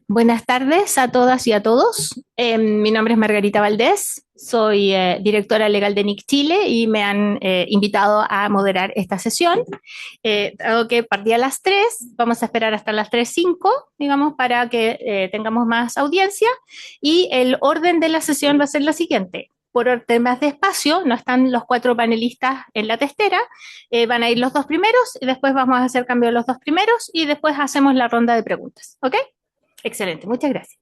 Buenas tardes a todas y a todos. Mi nombre es Margarita Valdés, soy directora legal de NIC Chile y me han invitado a moderar esta sesión. Dado que partí a las 3, vamos a esperar hasta las 3:05, digamos, para que tengamos más audiencia. Y el orden de la sesión va a ser lo siguiente. Por temas de espacio, no están los 4 panelistas en la testera, van a ir los 2 primeros y después vamos a hacer cambio de los 2 primeros y después hacemos la ronda de preguntas. ¿Ok? Excelente, muchas gracias.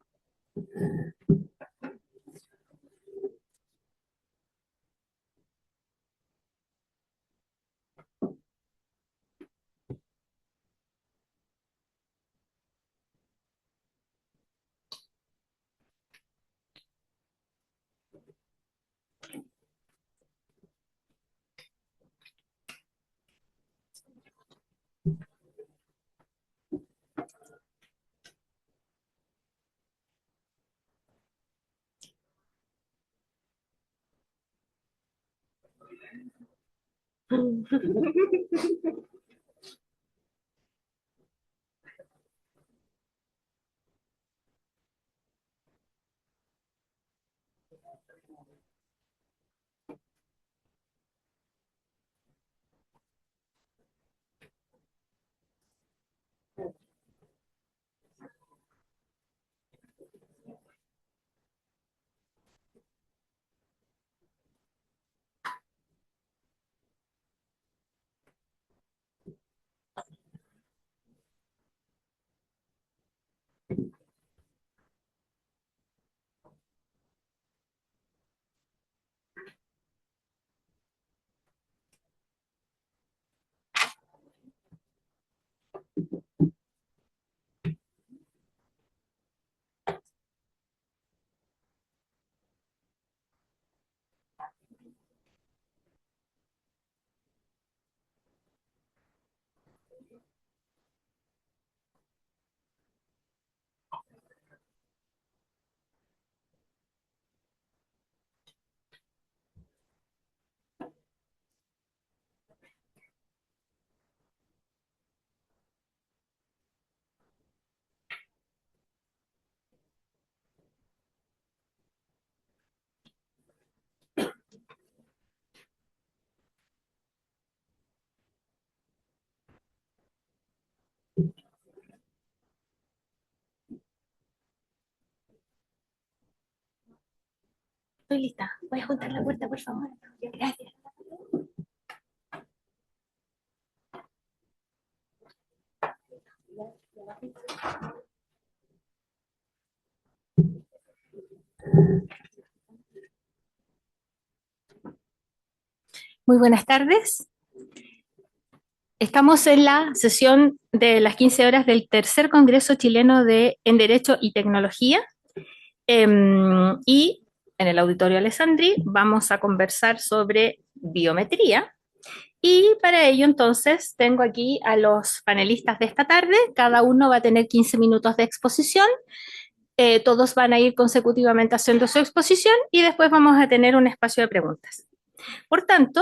Estoy lista. Voy a juntar la puerta, por favor. Gracias. Muy buenas tardes. Estamos en la sesión de las 15 horas del tercer Congreso Chileno en Derecho y Tecnología. Y en el Auditorio Alessandri vamos a conversar sobre biometría. Y para ello entonces tengo aquí a los panelistas de esta tarde. Cada uno va a tener 15 minutos de exposición. Todos van a ir consecutivamente haciendo su exposición y después vamos a tener un espacio de preguntas. Por tanto,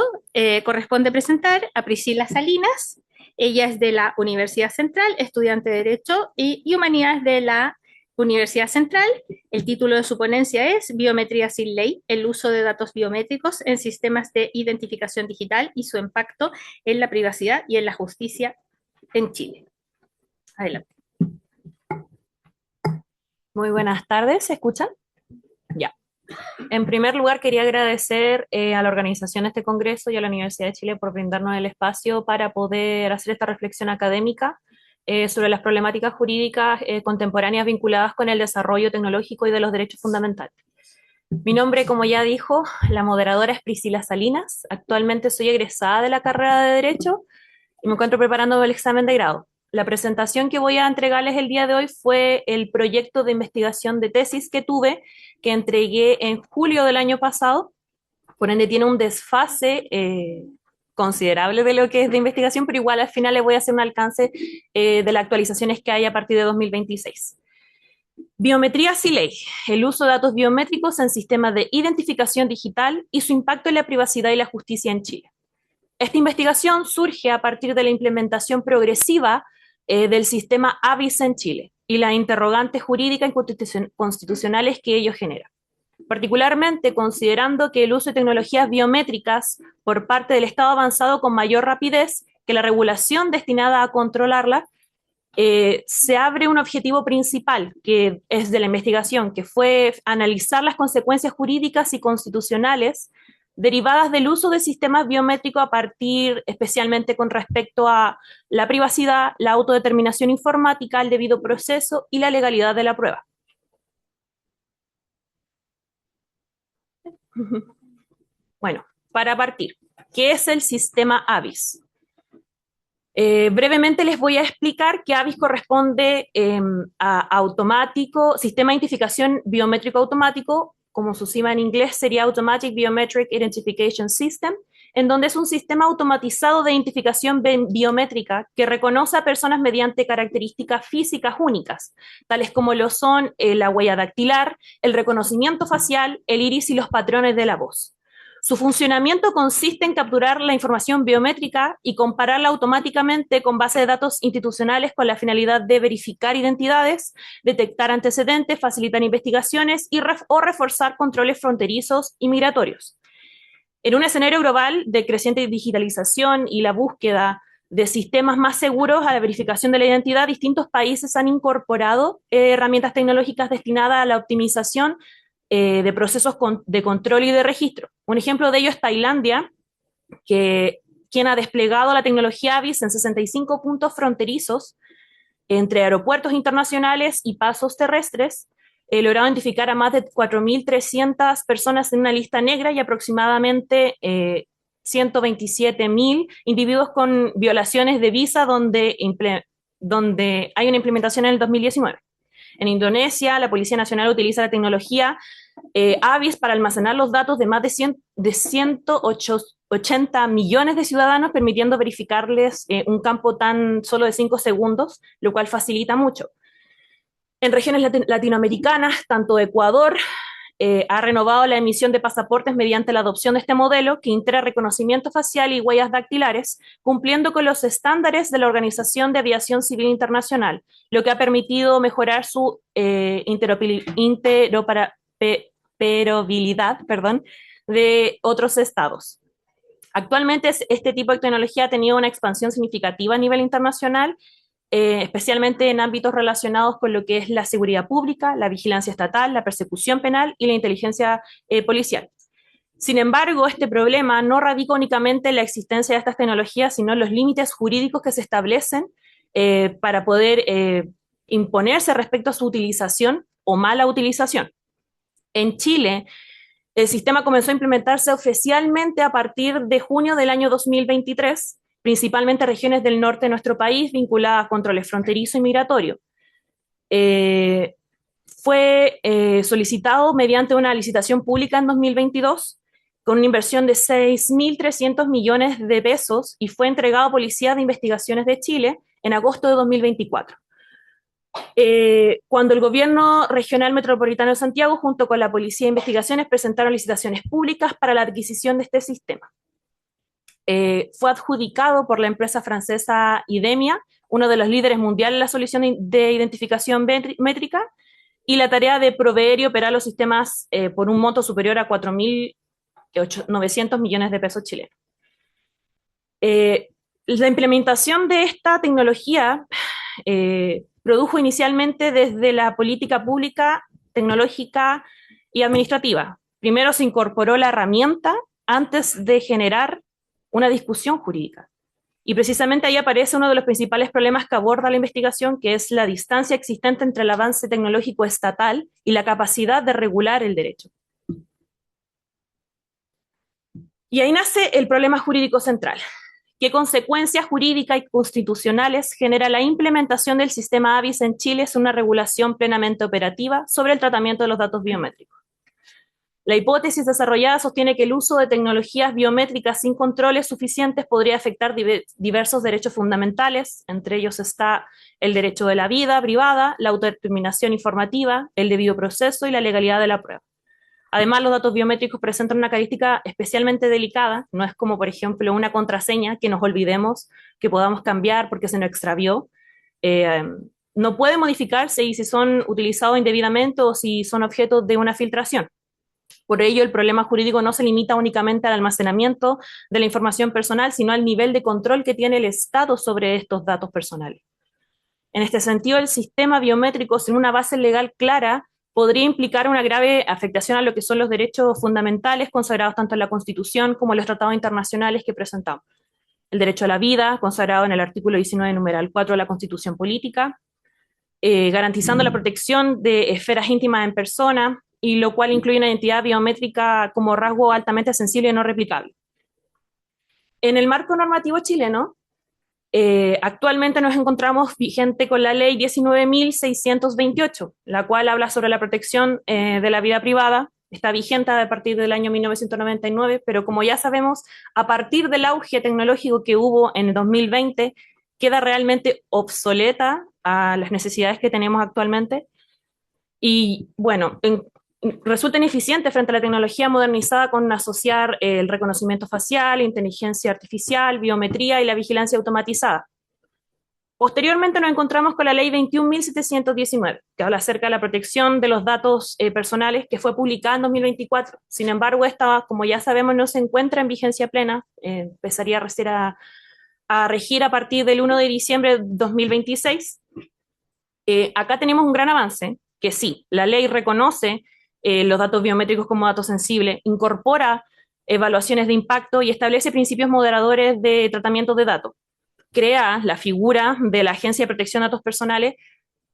corresponde presentar a Priscila Salinas. Ella es de la Universidad Central, estudiante de Derecho y Humanidades de la Universidad Central. El título de su ponencia es Biometría sin ley, el uso de datos biométricos en sistemas de identificación digital y su impacto en la privacidad y en la justicia en Chile. Adelante. Muy buenas tardes, ¿se escuchan? Ya. En primer lugar, quería agradecer a la organización de este congreso y a la Universidad de Chile por brindarnos el espacio para poder hacer esta reflexión académica sobre las problemáticas jurídicas contemporáneas vinculadas con el desarrollo tecnológico y de los derechos fundamentales. Mi nombre, como ya dijo, la moderadora es Priscila Salinas. Actualmente soy egresada de la carrera de Derecho y me encuentro preparando el examen de grado. La presentación que voy a entregarles el día de hoy fue el proyecto de investigación de tesis que entregué en julio del año pasado. Por ende tiene un desfase considerable de lo que es de investigación, pero igual al final les voy a hacer un alcance de las actualizaciones que hay a partir de 2026. Biometría sin ley, el uso de datos biométricos en sistemas de identificación digital y su impacto en la privacidad y la justicia en Chile. Esta investigación surge a partir de la implementación progresiva del sistema ABIS en Chile y las interrogantes jurídicas y constitucionales que ello genera, particularmente considerando que el uso de tecnologías biométricas por parte del Estado avanzado con mayor rapidez que la regulación destinada a controlarla, se abre un objetivo principal que es de la investigación, que fue analizar las consecuencias jurídicas y constitucionales derivadas del uso de sistemas biométricos a partir especialmente con respecto a la privacidad, la autodeterminación informática, el debido proceso y la legalidad de la prueba. Bueno, para partir, ¿qué es el sistema ABIS? Brevemente les voy a explicar que ABIS corresponde a automático, sistema de identificación biométrico automático, como su sigla en inglés sería Automatic Biometric Identification System, en donde es un sistema automatizado de identificación biométrica que reconoce a personas mediante características físicas únicas, tales como lo son la huella dactilar, el reconocimiento facial, el iris y los patrones de la voz. Su funcionamiento consiste en capturar la información biométrica y compararla automáticamente con bases de datos institucionales con la finalidad de verificar identidades, detectar antecedentes, facilitar investigaciones o reforzar controles fronterizos y migratorios. En un escenario global de creciente digitalización y la búsqueda de sistemas más seguros a la verificación de la identidad, distintos países han incorporado herramientas tecnológicas destinadas a la optimización de procesos de control y de registro. Un ejemplo de ello es Tailandia, quien ha desplegado la tecnología ABIS en 65 puntos fronterizos entre aeropuertos internacionales y pasos terrestres, logrado identificar a más de 4.300 personas en una lista negra y aproximadamente 127.000 individuos con violaciones de visa donde hay una implementación en el 2019. En Indonesia, la Policía Nacional utiliza la tecnología ABIS para almacenar los datos de más de 180 millones de ciudadanos, permitiendo verificarles un campo tan solo de 5 segundos, lo cual facilita mucho. En regiones latinoamericanas, tanto Ecuador ha renovado la emisión de pasaportes mediante la adopción de este modelo que integra reconocimiento facial y huellas dactilares, cumpliendo con los estándares de la Organización de Aviación Civil Internacional, lo que ha permitido mejorar su interoperabilidad de otros estados. Actualmente este tipo de tecnología ha tenido una expansión significativa a nivel internacional, especialmente en ámbitos relacionados con lo que es la seguridad pública, la vigilancia estatal, la persecución penal y la inteligencia policial. Sin embargo, este problema no radica únicamente en la existencia de estas tecnologías, sino en los límites jurídicos que se establecen para poder imponerse respecto a su utilización o mala utilización. En Chile, el sistema comenzó a implementarse oficialmente a partir de junio del año 2023, principalmente regiones del norte de nuestro país vinculadas a controles fronterizo y migratorio. Fue solicitado mediante una licitación pública en 2022 con una inversión de 6.300 millones de pesos y fue entregado a Policía de Investigaciones de Chile en agosto de 2024. Cuando el Gobierno Regional Metropolitano de Santiago, junto con la Policía de Investigaciones, presentaron licitaciones públicas para la adquisición de este sistema. Fue adjudicado por la empresa francesa IDEMIA, uno de los líderes mundiales en la solución de identificación métrica, y la tarea de proveer y operar los sistemas por un monto superior a 4.900 millones de pesos chilenos. La implementación de esta tecnología produjo inicialmente desde la política pública, tecnológica y administrativa. Primero se incorporó la herramienta antes de generar una discusión jurídica. Y precisamente ahí aparece uno de los principales problemas que aborda la investigación, que es la distancia existente entre el avance tecnológico estatal y la capacidad de regular el derecho. Y ahí nace el problema jurídico central. ¿Qué consecuencias jurídicas y constitucionales genera la implementación del sistema ABIS en Chile sin una regulación plenamente operativa sobre el tratamiento de los datos biométricos? La hipótesis desarrollada sostiene que el uso de tecnologías biométricas sin controles suficientes podría afectar diversos derechos fundamentales, entre ellos está el derecho de la vida privada, la autodeterminación informativa, el debido proceso y la legalidad de la prueba. Además, los datos biométricos presentan una característica especialmente delicada, no es como, por ejemplo, una contraseña que nos olvidemos, que podamos cambiar porque se nos extravió. Eh, no puede modificarse y si son utilizados indebidamente o si son objeto de una filtración. Por ello, el problema jurídico no se limita únicamente al almacenamiento de la información personal, sino al nivel de control que tiene el Estado sobre estos datos personales. En este sentido, el sistema biométrico sin una base legal clara podría implicar una grave afectación a lo que son los derechos fundamentales consagrados tanto en la Constitución como en los tratados internacionales que presentamos. El derecho a la vida, consagrado en el artículo 19, numeral 4 de la Constitución Política, garantizando la protección de esferas íntimas en persona, y lo cual incluye una identidad biométrica como rasgo altamente sensible y no replicable. En el marco normativo chileno, actualmente nos encontramos vigente con la ley 19.628, la cual habla sobre la protección de la vida privada. Está vigente a partir del año 1999, pero como ya sabemos, a partir del auge tecnológico que hubo en el 2020, queda realmente obsoleta a las necesidades que tenemos actualmente. Y bueno, resulta ineficiente frente a la tecnología modernizada con asociar el reconocimiento facial, inteligencia artificial, biometría y la vigilancia automatizada. Posteriormente nos encontramos con la ley 21.719, que habla acerca de la protección de los datos personales, que fue publicada en 2024. Sin embargo, esta, como ya sabemos, no se encuentra en vigencia plena. Empezaría a regir a partir del 1 de diciembre de 2026. Acá tenemos un gran avance, que sí, la ley reconoce los datos biométricos como datos sensibles, incorpora evaluaciones de impacto y establece principios moderadores de tratamiento de datos. Crea la figura de la Agencia de Protección de Datos Personales,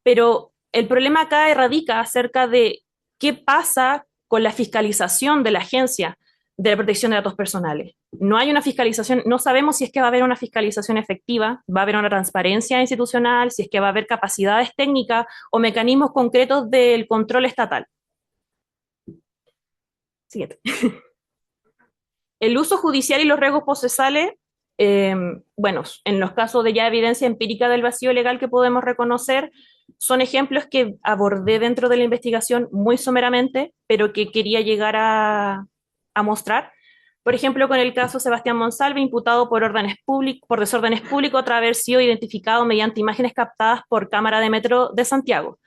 pero el problema acá radica acerca de qué pasa con la fiscalización de la Agencia de la Protección de Datos Personales. No hay una fiscalización, no sabemos si es que va a haber una fiscalización efectiva, va a haber una transparencia institucional, si es que va a haber capacidades técnicas o mecanismos concretos del control estatal. Siguiente. El uso judicial y los riesgos procesales, bueno, en los casos de ya evidencia empírica del vacío legal que podemos reconocer, son ejemplos que abordé dentro de la investigación muy someramente, pero que quería llegar a mostrar. Por ejemplo, con el caso Sebastián Monsalve, imputado por desórdenes públicos tras haber sido identificado mediante imágenes captadas por cámara de metro de Santiago.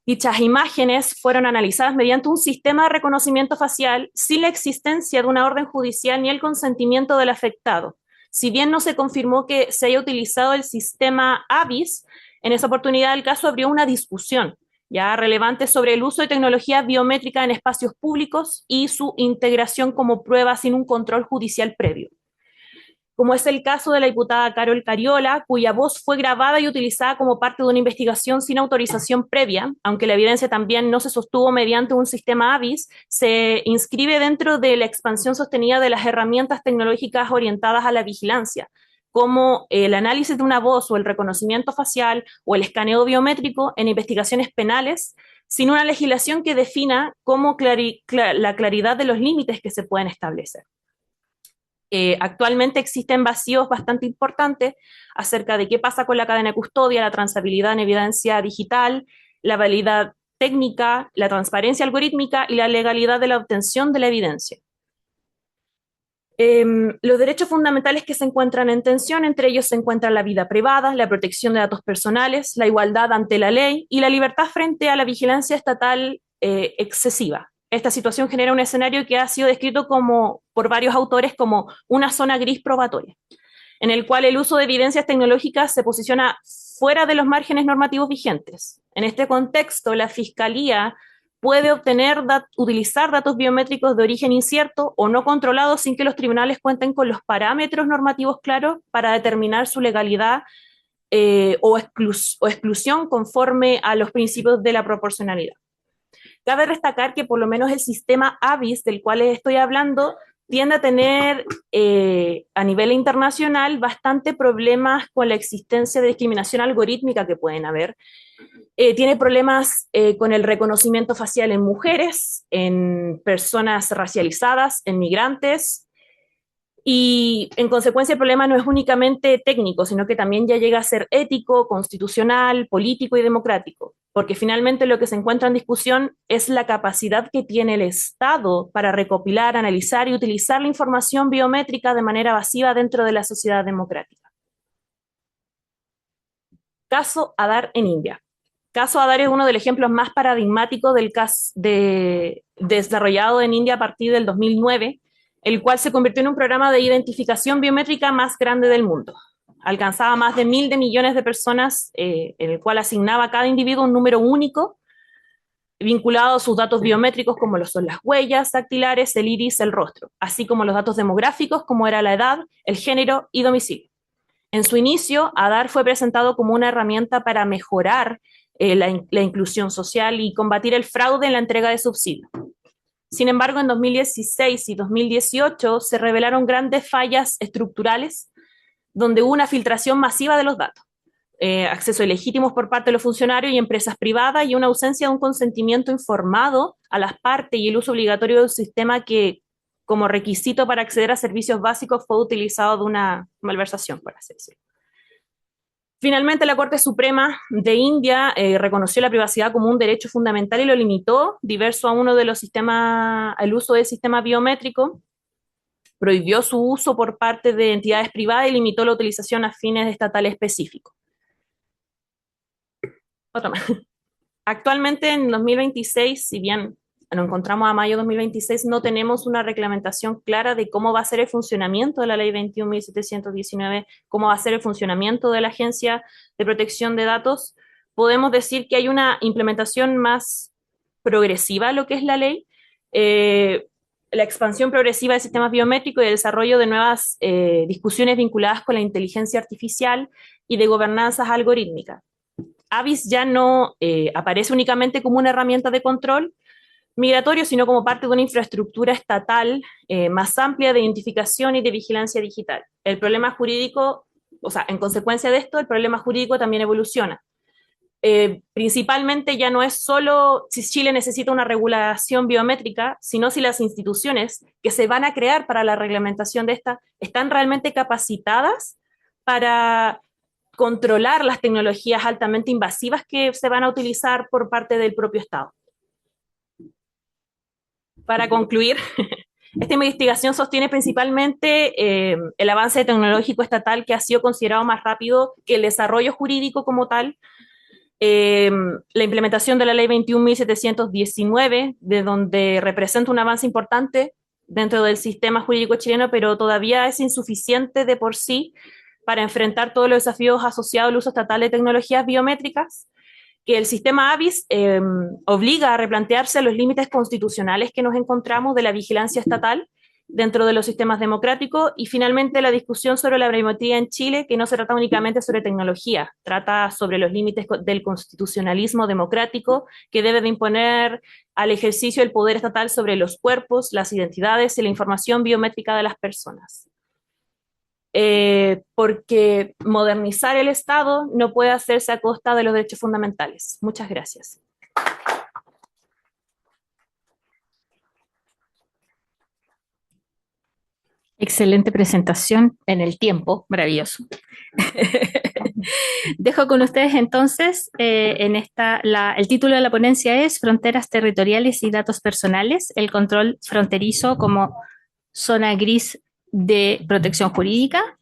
Dichas imágenes fueron analizadas mediante un sistema de reconocimiento facial sin la existencia de una orden judicial ni el consentimiento del afectado. Si bien no se confirmó que se haya utilizado el sistema ABIS, en esa oportunidad el caso abrió una discusión ya relevante sobre el uso de tecnología biométrica en espacios públicos y su integración como prueba sin un control judicial previo, como es el caso de la diputada Carol Cariola, cuya voz fue grabada y utilizada como parte de una investigación sin autorización previa, aunque la evidencia también no se sostuvo mediante un sistema ABIS, se inscribe dentro de la expansión sostenida de las herramientas tecnológicas orientadas a la vigilancia, como el análisis de una voz o el reconocimiento facial o el escaneo biométrico en investigaciones penales, sin una legislación que defina cómo la claridad de los límites que se pueden establecer. Actualmente existen vacíos bastante importantes acerca de qué pasa con la cadena de custodia, la transabilidad en evidencia digital, la validad técnica, la transparencia algorítmica y la legalidad de la obtención de la evidencia. Los derechos fundamentales que se encuentran en tensión, entre ellos se encuentran la vida privada, la protección de datos personales, la igualdad ante la ley y la libertad frente a la vigilancia estatal excesiva. Esta situación genera un escenario que ha sido descrito por varios autores como una zona gris probatoria, en el cual el uso de evidencias tecnológicas se posiciona fuera de los márgenes normativos vigentes. En este contexto, la Fiscalía puede utilizar datos biométricos de origen incierto o no controlados sin que los tribunales cuenten con los parámetros normativos claros para determinar su legalidad o exclusión conforme a los principios de la proporcionalidad. Cabe destacar que por lo menos el sistema ABIS del cual estoy hablando tiende a tener a nivel internacional bastante problemas con la existencia de discriminación algorítmica que pueden haber. Tiene problemas con el reconocimiento facial en mujeres, en personas racializadas, en migrantes, y en consecuencia el problema no es únicamente técnico, sino que también ya llega a ser ético, constitucional, político y democrático. porque finalmente lo que se encuentra en discusión es la capacidad que tiene el Estado para recopilar, analizar y utilizar la información biométrica de manera masiva dentro de la sociedad democrática. Caso Aadhaar en India. Caso Aadhaar es uno de los ejemplos más paradigmáticos del caso desarrollado en India a partir del 2009, el cual se convirtió en un programa de identificación biométrica más grande del mundo. Alcanzaba más de 1.000 millones de personas, en el cual asignaba a cada individuo un número único vinculado a sus datos biométricos, como lo son las huellas dactilares, el iris, el rostro, así como los datos demográficos, como era la edad, el género y domicilio. En su inicio, Aadhaar fue presentado como una herramienta para mejorar la inclusión social y combatir el fraude en la entrega de subsidios. Sin embargo, en 2016 y 2018 se revelaron grandes fallas estructurales donde hubo una filtración masiva de los datos, acceso ilegítimos por parte de los funcionarios y empresas privadas y una ausencia de un consentimiento informado a las partes y el uso obligatorio de un sistema que, como requisito para acceder a servicios básicos, fue utilizado de una malversación, por así decirlo. Finalmente, la Corte Suprema de India reconoció la privacidad como un derecho fundamental y lo limitó diverso a uno de los sistemas, al uso del sistema biométrico, prohibió su uso por parte de entidades privadas y limitó la utilización a fines estatales específicos. Otra más. Actualmente, en 2026, si bien nos encontramos a mayo de 2026, no tenemos una reglamentación clara de cómo va a ser el funcionamiento de la Ley 21.719, cómo va a ser el funcionamiento de la Agencia de Protección de Datos. Podemos decir que hay una implementación más progresiva a lo que es la ley, la expansión progresiva de sistemas biométricos y el desarrollo de nuevas discusiones vinculadas con la inteligencia artificial y de gobernanzas algorítmicas. ABIS ya no aparece únicamente como una herramienta de control migratorio, sino como parte de una infraestructura estatal más amplia de identificación y de vigilancia digital. El problema jurídico, o sea, en consecuencia de esto, el problema jurídico también evoluciona. Principalmente ya no es solo si Chile necesita una regulación biométrica, sino si las instituciones que se van a crear para la reglamentación de esta están realmente capacitadas para controlar las tecnologías altamente invasivas que se van a utilizar por parte del propio Estado. Para concluir, esta investigación sostiene principalmente el avance tecnológico estatal que ha sido considerado más rápido que el desarrollo jurídico como tal, la implementación de la ley 21.719, de donde representa un avance importante dentro del sistema jurídico chileno, pero todavía es insuficiente de por sí para enfrentar todos los desafíos asociados al uso estatal de tecnologías biométricas, que el sistema ABIS obliga a replantearse los límites constitucionales que nos encontramos de la vigilancia estatal dentro de los sistemas democráticos y finalmente la discusión sobre la biometría en Chile, que no se trata únicamente sobre tecnología, trata sobre los límites del constitucionalismo democrático que debe de imponer al ejercicio del poder estatal sobre los cuerpos, las identidades y la información biométrica de las personas. Porque modernizar el Estado no puede hacerse a costa de los derechos fundamentales. Muchas gracias. Excelente presentación en el tiempo, maravilloso. Dejo con ustedes entonces el título de la ponencia es Fronteras territoriales y datos personales, el control fronterizo como zona gris de protección jurídica.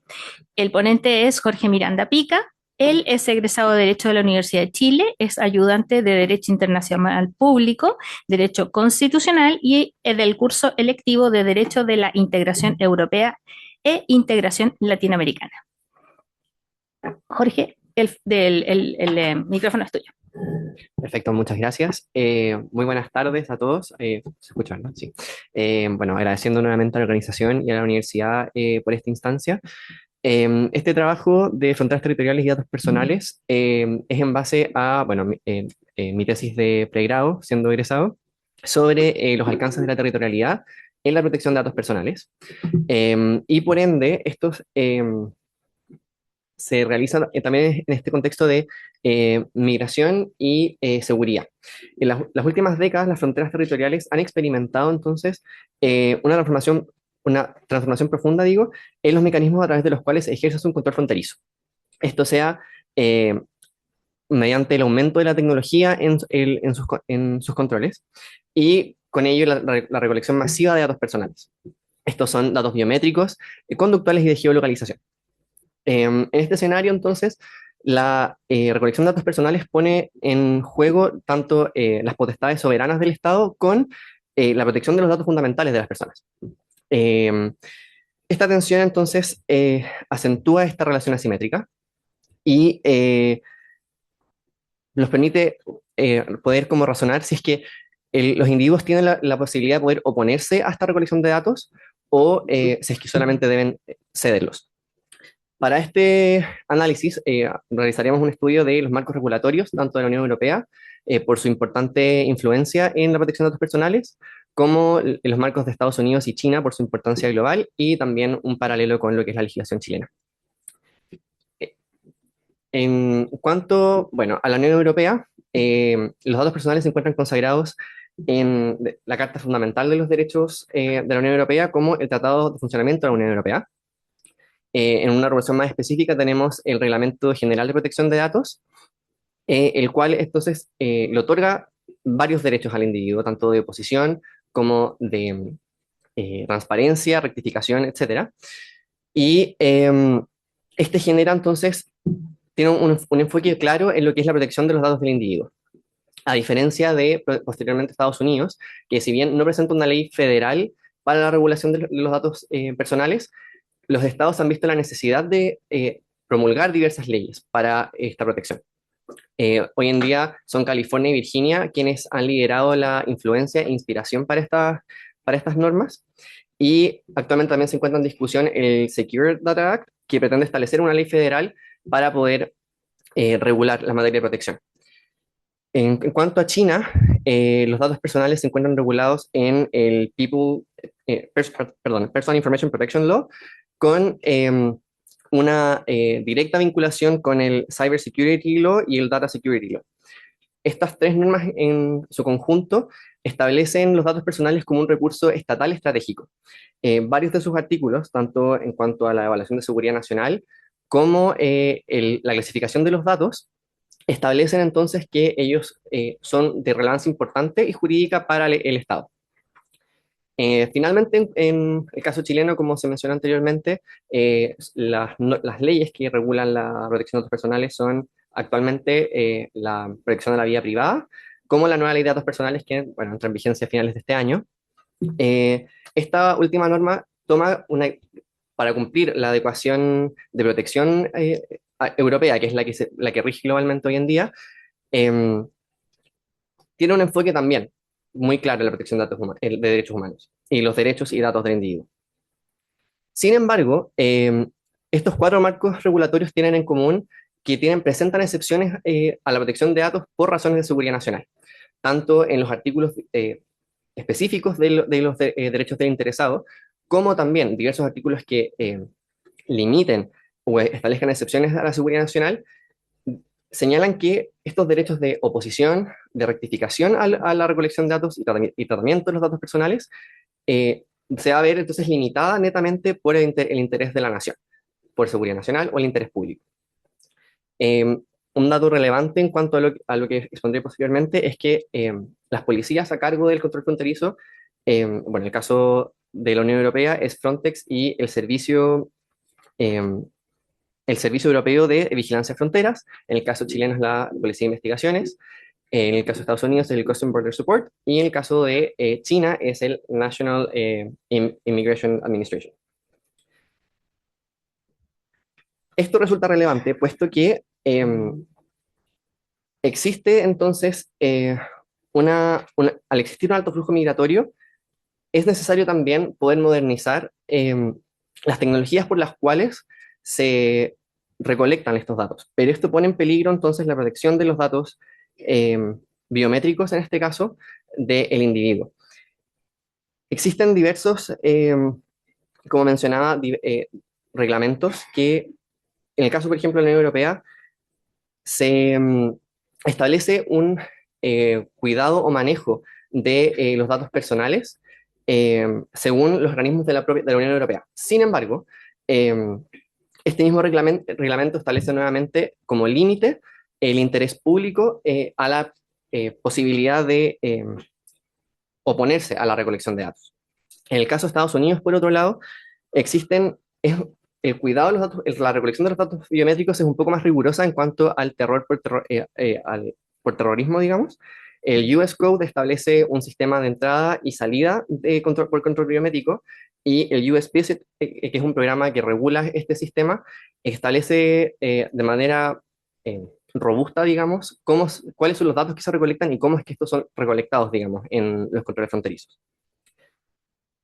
El ponente es Jorge Miranda Pica. Él es egresado de Derecho de la Universidad de Chile, es ayudante de Derecho Internacional Público, Derecho Constitucional y del curso electivo de Derecho de la Integración Europea e Integración Latinoamericana. Jorge, el micrófono es tuyo. Perfecto, muchas gracias. Muy buenas tardes a todos. ¿Se escuchan, no? Sí. Bueno, agradeciendo nuevamente a la organización y a la universidad por esta instancia. Este trabajo de fronteras territoriales y datos personales es en base a, bueno, mi tesis de pregrado, siendo egresado, sobre los alcances de la territorialidad en la protección de datos personales. Y por ende, estos se realizan también en este contexto de migración y seguridad. En las últimas décadas, las fronteras territoriales han experimentado entonces una transformación profunda, digo, en los mecanismos a través de los cuales ejerce un control fronterizo. Esto sea mediante el aumento de la tecnología en sus controles y con ello la recolección masiva de datos personales. Estos son datos biométricos, conductuales y de geolocalización. En este escenario, entonces, la recolección de datos personales pone en juego tanto las potestades soberanas del Estado con la protección de los datos fundamentales de las personas. Eh, Esta tensión, entonces, acentúa esta relación asimétrica y nos permite poder como razonar si es que los individuos tienen la posibilidad de poder oponerse a esta recolección de datos o si es que solamente deben cederlos. Para este análisis realizaríamos un estudio de los marcos regulatorios, tanto de la Unión Europea, por su importante influencia en la protección de datos personales, como los marcos de Estados Unidos y China por su importancia global, y también un paralelo con lo que es la legislación chilena. En cuanto, bueno, a la Unión Europea, los datos personales se encuentran consagrados en la Carta Fundamental de los Derechos de la Unión Europea como el Tratado de Funcionamiento de la Unión Europea. En una regulación más específica tenemos el Reglamento General de Protección de Datos, el cual entonces le otorga varios derechos al individuo, tanto de oposición como de transparencia, rectificación, etcétera. Y este genera entonces, tiene un enfoque claro en lo que es la protección de los datos del individuo. A diferencia de posteriormente Estados Unidos, que si bien no presenta una ley federal para la regulación de los datos personales, los estados han visto la necesidad de promulgar diversas leyes para esta protección. Hoy en día son California y Virginia quienes han liderado la influencia e inspiración para estas normas. Y actualmente también se encuentra en discusión el Secure Data Act, que pretende establecer una ley federal para poder regular la materia de protección. En cuanto a China, los datos personales se encuentran regulados en el Personal Information Protection Law, con una directa vinculación con el Cyber Security Law y el Data Security Law. Estas tres normas en su conjunto establecen los datos personales como un recurso estatal estratégico. Varios de sus artículos, tanto en cuanto a la evaluación de seguridad nacional como la clasificación de los datos, establecen entonces que ellos son de relevancia importante y jurídica para el Estado. Finalmente, en el caso chileno, como se mencionó anteriormente, las leyes que regulan la protección de datos personales son actualmente la protección de la vida privada, como la nueva ley de datos personales que, bueno, entra en vigencia a finales de este año. Esta última norma toma para cumplir la adecuación de protección europea, que es la que rige globalmente hoy en día, tiene un enfoque también muy claro en la protección de derechos humanos y los derechos y datos del individuo. Sin embargo, estos cuatro marcos regulatorios tienen en común que presentan excepciones a la protección de datos por razones de seguridad nacional, tanto en los artículos específicos de los derechos del interesado, como también diversos artículos que limiten o establezcan excepciones a la seguridad nacional, señalan que estos derechos de oposición, de rectificación a la recolección de datos y tratamiento de los datos personales, se va a ver entonces limitada netamente por el interés de la nación, por seguridad nacional o el interés público. Un dato relevante en cuanto a lo que expondré posteriormente es que las policías a cargo del control fronterizo, bueno, en el caso de la Unión Europea es Frontex y el Servicio Europeo de Vigilancia de Fronteras. En el caso chileno es la Policía de Investigaciones. En el caso de Estados Unidos es el Customs Border Support. Y en el caso de China es el National Immigration Administration. Esto resulta relevante puesto que existe entonces, al existir un alto flujo migratorio, es necesario también poder modernizar las tecnologías por las cuales se recolectan estos datos. Pero esto pone en peligro entonces la protección de los datos biométricos, en este caso, del individuo. Existen diversos, como mencionaba, reglamentos que, en el caso, por ejemplo, de la Unión Europea, se establece un cuidado o manejo de los datos personales según los organismos de la Unión Europea. Sin embargo, este mismo reglamento establece nuevamente como límite el interés público a la posibilidad de oponerse a la recolección de datos. En el caso de Estados Unidos, por otro lado, existen, el cuidado de los datos, la recolección de los datos biométricos es un poco más rigurosa en cuanto al por terrorismo, digamos. El US Code establece un sistema de entrada y salida de control, por control biométrico, y el US PISIT, que es un programa que regula este sistema, establece de manera robusta, digamos, cuáles son los datos que se recolectan y cómo es que estos son recolectados, digamos, en los controles fronterizos.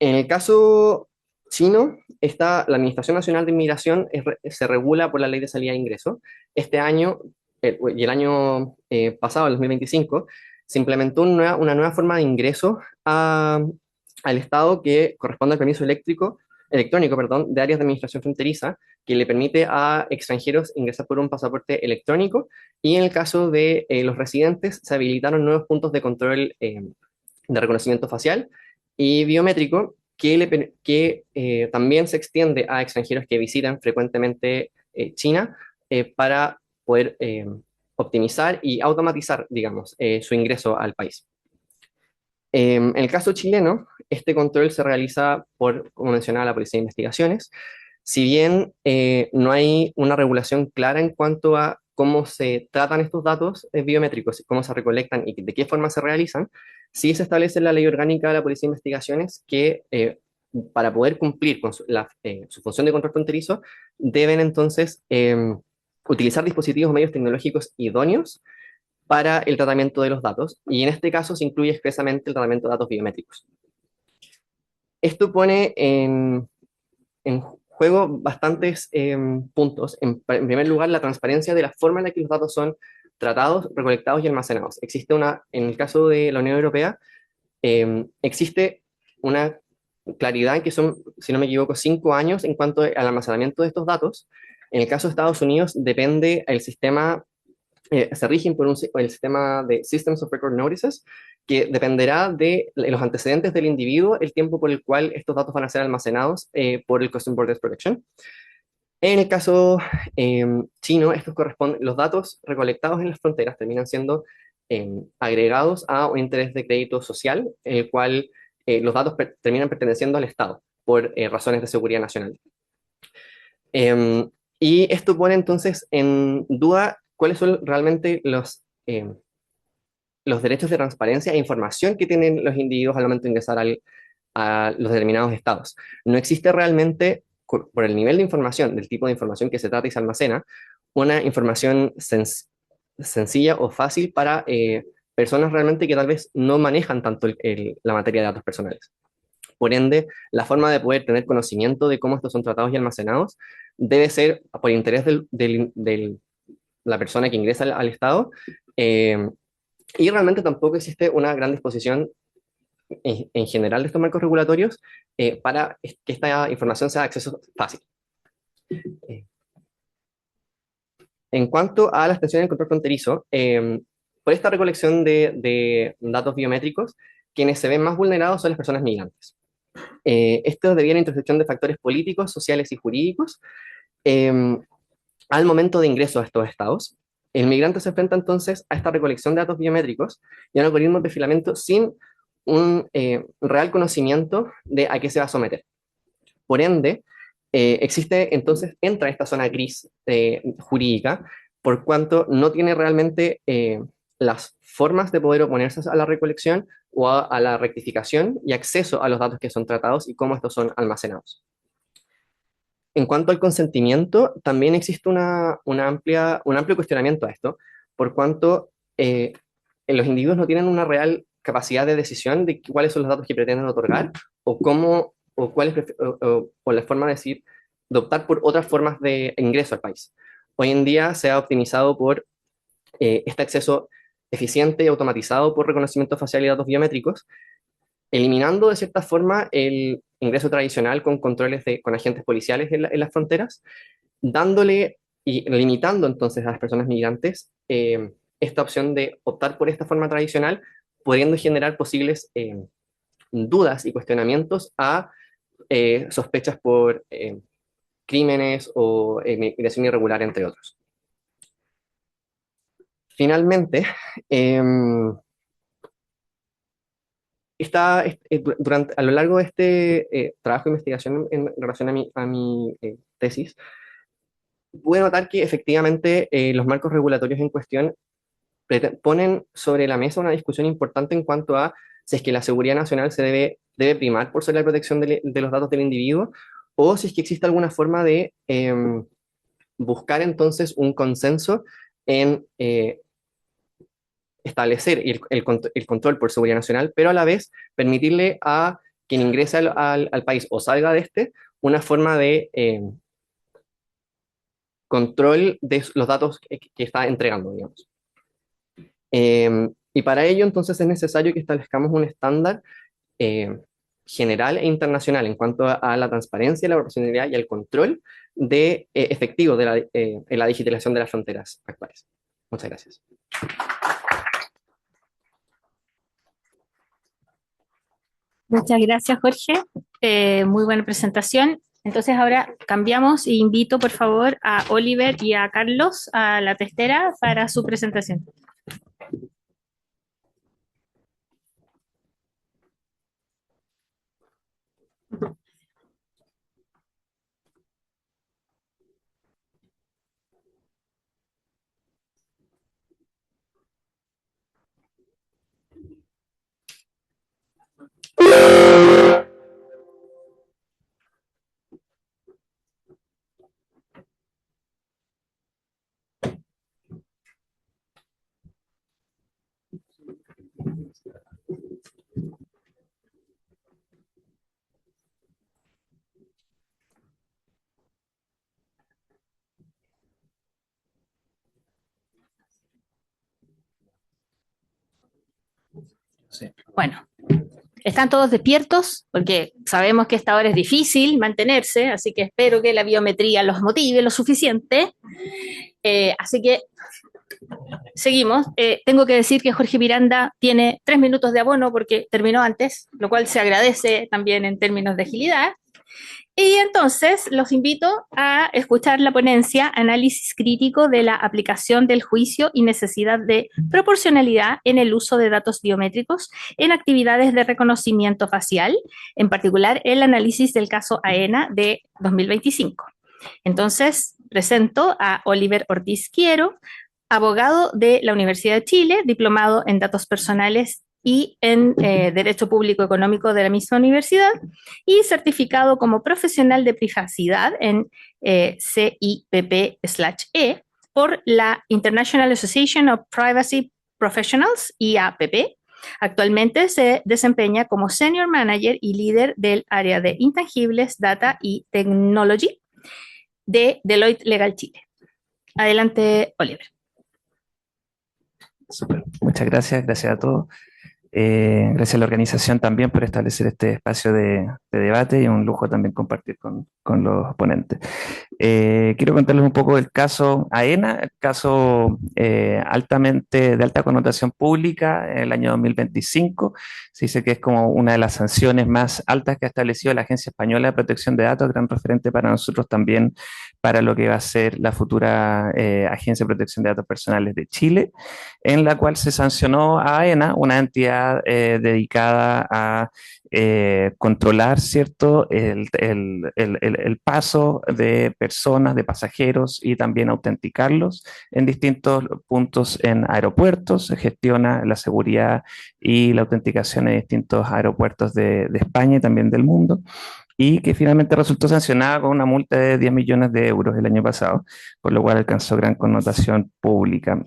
En el caso chino, la Administración Nacional de Inmigración se regula por la Ley de Salida e Ingreso. Este año y el año pasado, el 2025, se implementó una nueva forma de ingreso al Estado que corresponde al permiso electrónico, perdón, de áreas de administración fronteriza, que le permite a extranjeros ingresar por un pasaporte electrónico, y en el caso de los residentes se habilitaron nuevos puntos de control de reconocimiento facial y biométrico que también se extiende a extranjeros que visitan frecuentemente China para poder optimizar y automatizar, digamos, su ingreso al país. En el caso chileno, este control se realiza por, como mencionaba, la Policía de Investigaciones. Si bien no hay una regulación clara en cuanto a cómo se tratan estos datos biométricos, cómo se recolectan y de qué forma se realizan, sí se establece en la Ley Orgánica de la Policía de Investigaciones que para poder cumplir con su función de control fronterizo, deben entonces utilizar dispositivos o medios tecnológicos idóneos para el tratamiento de los datos, y en este caso se incluye expresamente el tratamiento de datos biométricos. Esto pone en juego bastantes puntos. En primer lugar, la transparencia de la forma en la que los datos son tratados, recolectados y almacenados. En el caso de la Unión Europea, existe una claridad en que son, si no me equivoco, 5 años en cuanto al almacenamiento de estos datos. En el caso de Estados Unidos, depende el sistema, se rigen por el sistema de Systems of Record Notices, que dependerá de los antecedentes del individuo, el tiempo por el cual estos datos van a ser almacenados por el Customs Borders Protection. En el caso chino, los datos recolectados en las fronteras terminan siendo agregados a un interés de crédito social, en el cual los datos terminan perteneciendo al Estado por razones de seguridad nacional. Y esto pone entonces en duda cuáles son realmente los derechos de transparencia e información que tienen los individuos al momento de ingresar a los determinados estados. No existe realmente, por el nivel de información, del tipo de información que se trata y se almacena, una información sencilla o fácil para personas realmente que tal vez no manejan tanto la materia de datos personales. Por ende, la forma de poder tener conocimiento de cómo estos son tratados y almacenados debe ser por interés de la persona que ingresa al Estado, y realmente tampoco existe una gran disposición en general de estos marcos regulatorios para que esta información sea de acceso fácil. En cuanto a la extensión del control fronterizo, por esta recolección de datos biométricos, quienes se ven más vulnerados son las personas migrantes. Esto debido a la intersección de factores políticos, sociales y jurídicos al momento de ingreso a estos estados. El migrante se enfrenta entonces a esta recolección de datos biométricos y a un algoritmo de perfilamiento sin un real conocimiento de a qué se va a someter. Por ende, entra esta zona gris jurídica, por cuanto no tiene realmente las formas de poder oponerse a la recolección o a la rectificación y acceso a los datos que son tratados y cómo estos son almacenados. En cuanto al consentimiento, también existe un amplio cuestionamiento a esto, por cuanto los individuos no tienen una real capacidad de decisión de cuáles son los datos que pretenden otorgar o cómo o la forma de decir, de optar por otras formas de ingreso al país. Hoy en día se ha optimizado por este acceso eficiente y automatizado por reconocimiento facial y datos biométricos, eliminando de cierta forma el ingreso tradicional con controles con agentes policiales en las fronteras, dándole y limitando entonces a las personas migrantes esta opción de optar por esta forma tradicional, pudiendo generar posibles dudas y cuestionamientos a sospechas por crímenes o migración irregular, entre otros. finalmente, em, a lo largo de este trabajo de investigación en relación a mi tesis, pude notar que efectivamente los marcos regulatorios en cuestión ponen sobre la mesa una discusión importante en cuanto a si es que la seguridad nacional debe primar por sobre la protección de los datos del individuo, o si es que existe alguna forma de buscar entonces un consenso en establecer el control por seguridad nacional, pero a la vez permitirle a quien ingrese al país o salga de este una forma de control de los datos que está entregando, digamos. Y para ello, entonces, es necesario que establezcamos un estándar eh, general e internacional en cuanto a la transparencia, la proporcionalidad y el control efectivo en la digitalización de las fronteras actuales. Muchas gracias. Muchas gracias, Jorge. Muy buena presentación. Entonces ahora cambiamos e invito, por favor, a Oliver y a Carlos a la testera para su presentación. Sí. Bueno, están todos despiertos porque sabemos que esta hora es difícil mantenerse, así que espero que la biometría los motive lo suficiente. Así que seguimos. Tengo que decir que Jorge Miranda tiene 3 minutos de abono porque terminó antes, lo cual se agradece también en términos de agilidad. Y entonces los invito a escuchar la ponencia Análisis crítico de la aplicación del juicio y necesidad de proporcionalidad en el uso de datos biométricos en actividades de reconocimiento facial, en particular el análisis del caso AENA de 2025. Entonces presento a Oliver Ortiz Quiero, abogado de la Universidad de Chile, diplomado en datos personales y en Derecho Público Económico de la misma universidad y certificado como profesional de privacidad en CIPP/E por la International Association of Privacy Professionals, IAPP. Actualmente se desempeña como Senior Manager y líder del área de intangibles, data y technology de Deloitte Legal Chile. Adelante, Oliver. Súper. Muchas gracias, gracias a todos. Gracias a la organización también por establecer este espacio de debate y un lujo también compartir con los ponentes. Quiero contarles un poco del caso AENA, el caso altamente de alta connotación pública en el año 2025. Se dice que es como una de las sanciones más altas que ha establecido la Agencia Española de Protección de Datos, gran referente para nosotros también para lo que va a ser la futura Agencia de Protección de Datos Personales de Chile, en la cual se sancionó a AENA, una entidad dedicada a controlar, ¿cierto?, el paso de personas, de pasajeros y también autenticarlos en distintos puntos en aeropuertos. Se gestiona la seguridad y la autenticación en distintos aeropuertos de España y también del mundo, y que finalmente resultó sancionada con una multa de 10 millones de euros el año pasado, por lo cual alcanzó gran connotación pública.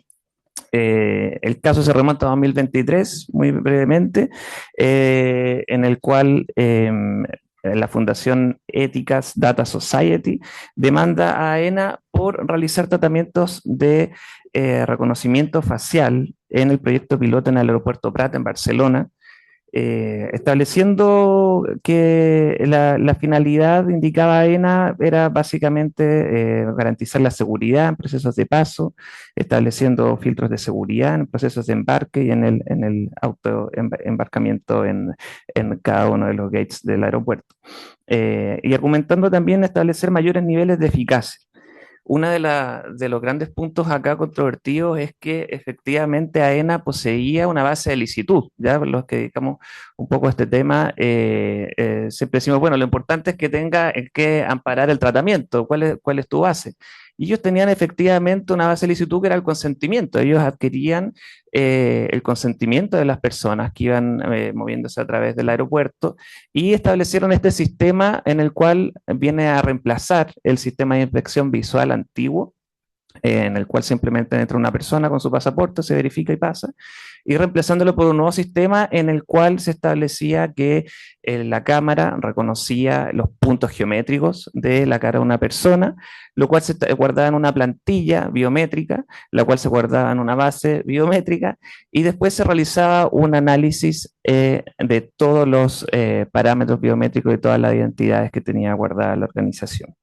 El caso se remonta a 2023, muy brevemente, en el cual la Fundación Éticas Data Society demanda a AENA por realizar tratamientos de reconocimiento facial en el proyecto piloto en el aeropuerto Prat en Barcelona, estableciendo que la finalidad indicada AENA era básicamente garantizar la seguridad en procesos de paso, estableciendo filtros de seguridad en procesos de embarque y en el embarcamiento en cada uno de los gates del aeropuerto. Y argumentando también establecer mayores niveles de eficacia. uno de los grandes puntos acá controvertidos es que efectivamente AENA poseía una base de licitud. Ya los que dedicamos un poco a este tema, siempre decimos, bueno, lo importante es que tenga que amparar el tratamiento. ¿Cuál es tu base? Y ellos tenían efectivamente una base de licitud que era el consentimiento. Ellos adquirían el consentimiento de las personas que iban moviéndose a través del aeropuerto y establecieron este sistema en el cual viene a reemplazar el sistema de inspección visual antiguo, en el cual simplemente entra una persona con su pasaporte, se verifica y pasa, y reemplazándolo por un nuevo sistema en el cual se establecía que la cámara reconocía los puntos geométricos de la cara de una persona, lo cual se guardaba en una plantilla biométrica, la cual se guardaba en una base biométrica, y después se realizaba un análisis de todos los parámetros biométricos y todas las identidades que tenía guardada la organización.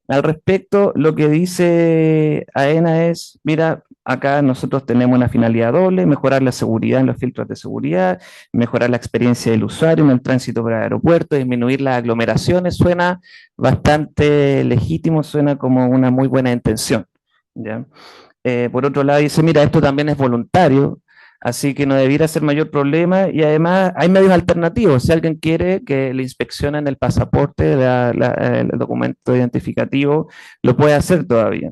Al respecto, lo que dice AENA es, mira, acá nosotros tenemos una finalidad doble, mejorar la seguridad en los filtros de seguridad, mejorar la experiencia del usuario en el tránsito por el aeropuerto, disminuir las aglomeraciones, suena bastante legítimo, suena como una muy buena intención, ¿ya? Por otro lado dice, mira, esto también es voluntario, así que no debiera ser mayor problema y además hay medios alternativos. Si alguien quiere que le inspeccionen el pasaporte, el documento identificativo, lo puede hacer todavía.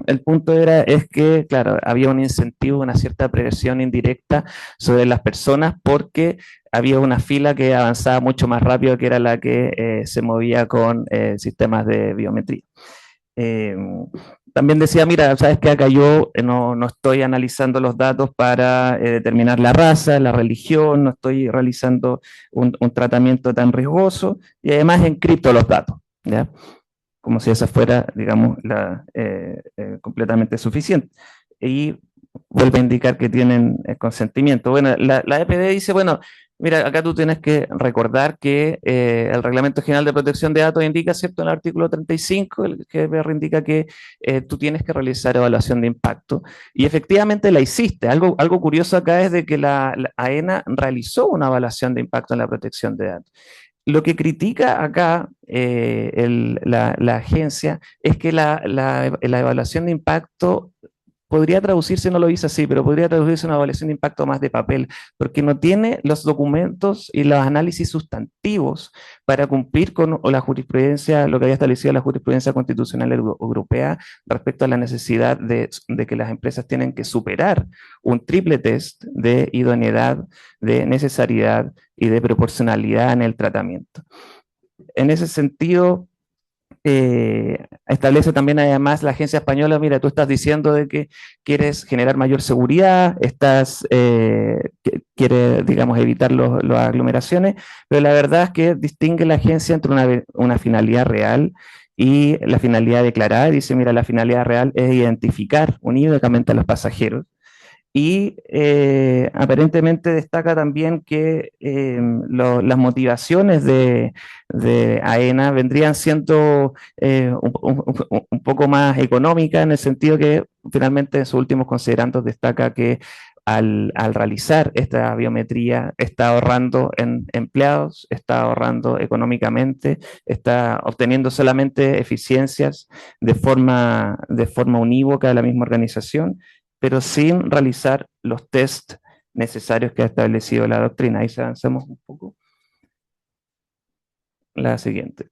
El punto es que, claro, había un incentivo, una cierta presión indirecta sobre las personas porque había una fila que avanzaba mucho más rápido que era la que se movía con sistemas de biometría. También decía, mira, sabes que acá yo no estoy analizando los datos para determinar la raza, la religión, no estoy realizando un tratamiento tan riesgoso y además encripto los datos, ¿ya? Como si esa fuera, digamos, completamente suficiente. Y vuelve a indicar que tienen consentimiento. Bueno, la EPD dice, bueno, mira, acá tú tienes que recordar que el Reglamento General de Protección de Datos indica, ¿cierto? En el artículo 35, el GDPR indica que tú tienes que realizar evaluación de impacto. Y efectivamente la hiciste. Algo curioso acá es de que la AENA realizó una evaluación de impacto en la protección de datos. Lo que critica acá la agencia es que la evaluación de impacto podría traducirse, no lo dice así, pero podría traducirse una evaluación de impacto más de papel, porque no tiene los documentos y los análisis sustantivos para cumplir con la jurisprudencia, lo que había establecido la jurisprudencia constitucional europea respecto a la necesidad de que las empresas tienen que superar un triple test de idoneidad, de necesariedad y de proporcionalidad en el tratamiento. En ese sentido, establece también además la agencia española, mira, tú estás diciendo de que quieres generar mayor seguridad, quieres, digamos, evitar las aglomeraciones, pero la verdad es que distingue la agencia entre una finalidad real y la finalidad declarada. Dice, mira, la finalidad real es identificar unívocamente a los pasajeros. Y aparentemente destaca también que las motivaciones de AENA vendrían siendo un poco más económicas, en el sentido que finalmente en sus últimos considerandos destaca que al realizar esta biometría está ahorrando en empleados, está ahorrando económicamente, está obteniendo solamente eficiencias de forma unívoca de la misma organización, pero sin realizar los test necesarios que ha establecido la doctrina. Ahí avanzamos un poco. La siguiente.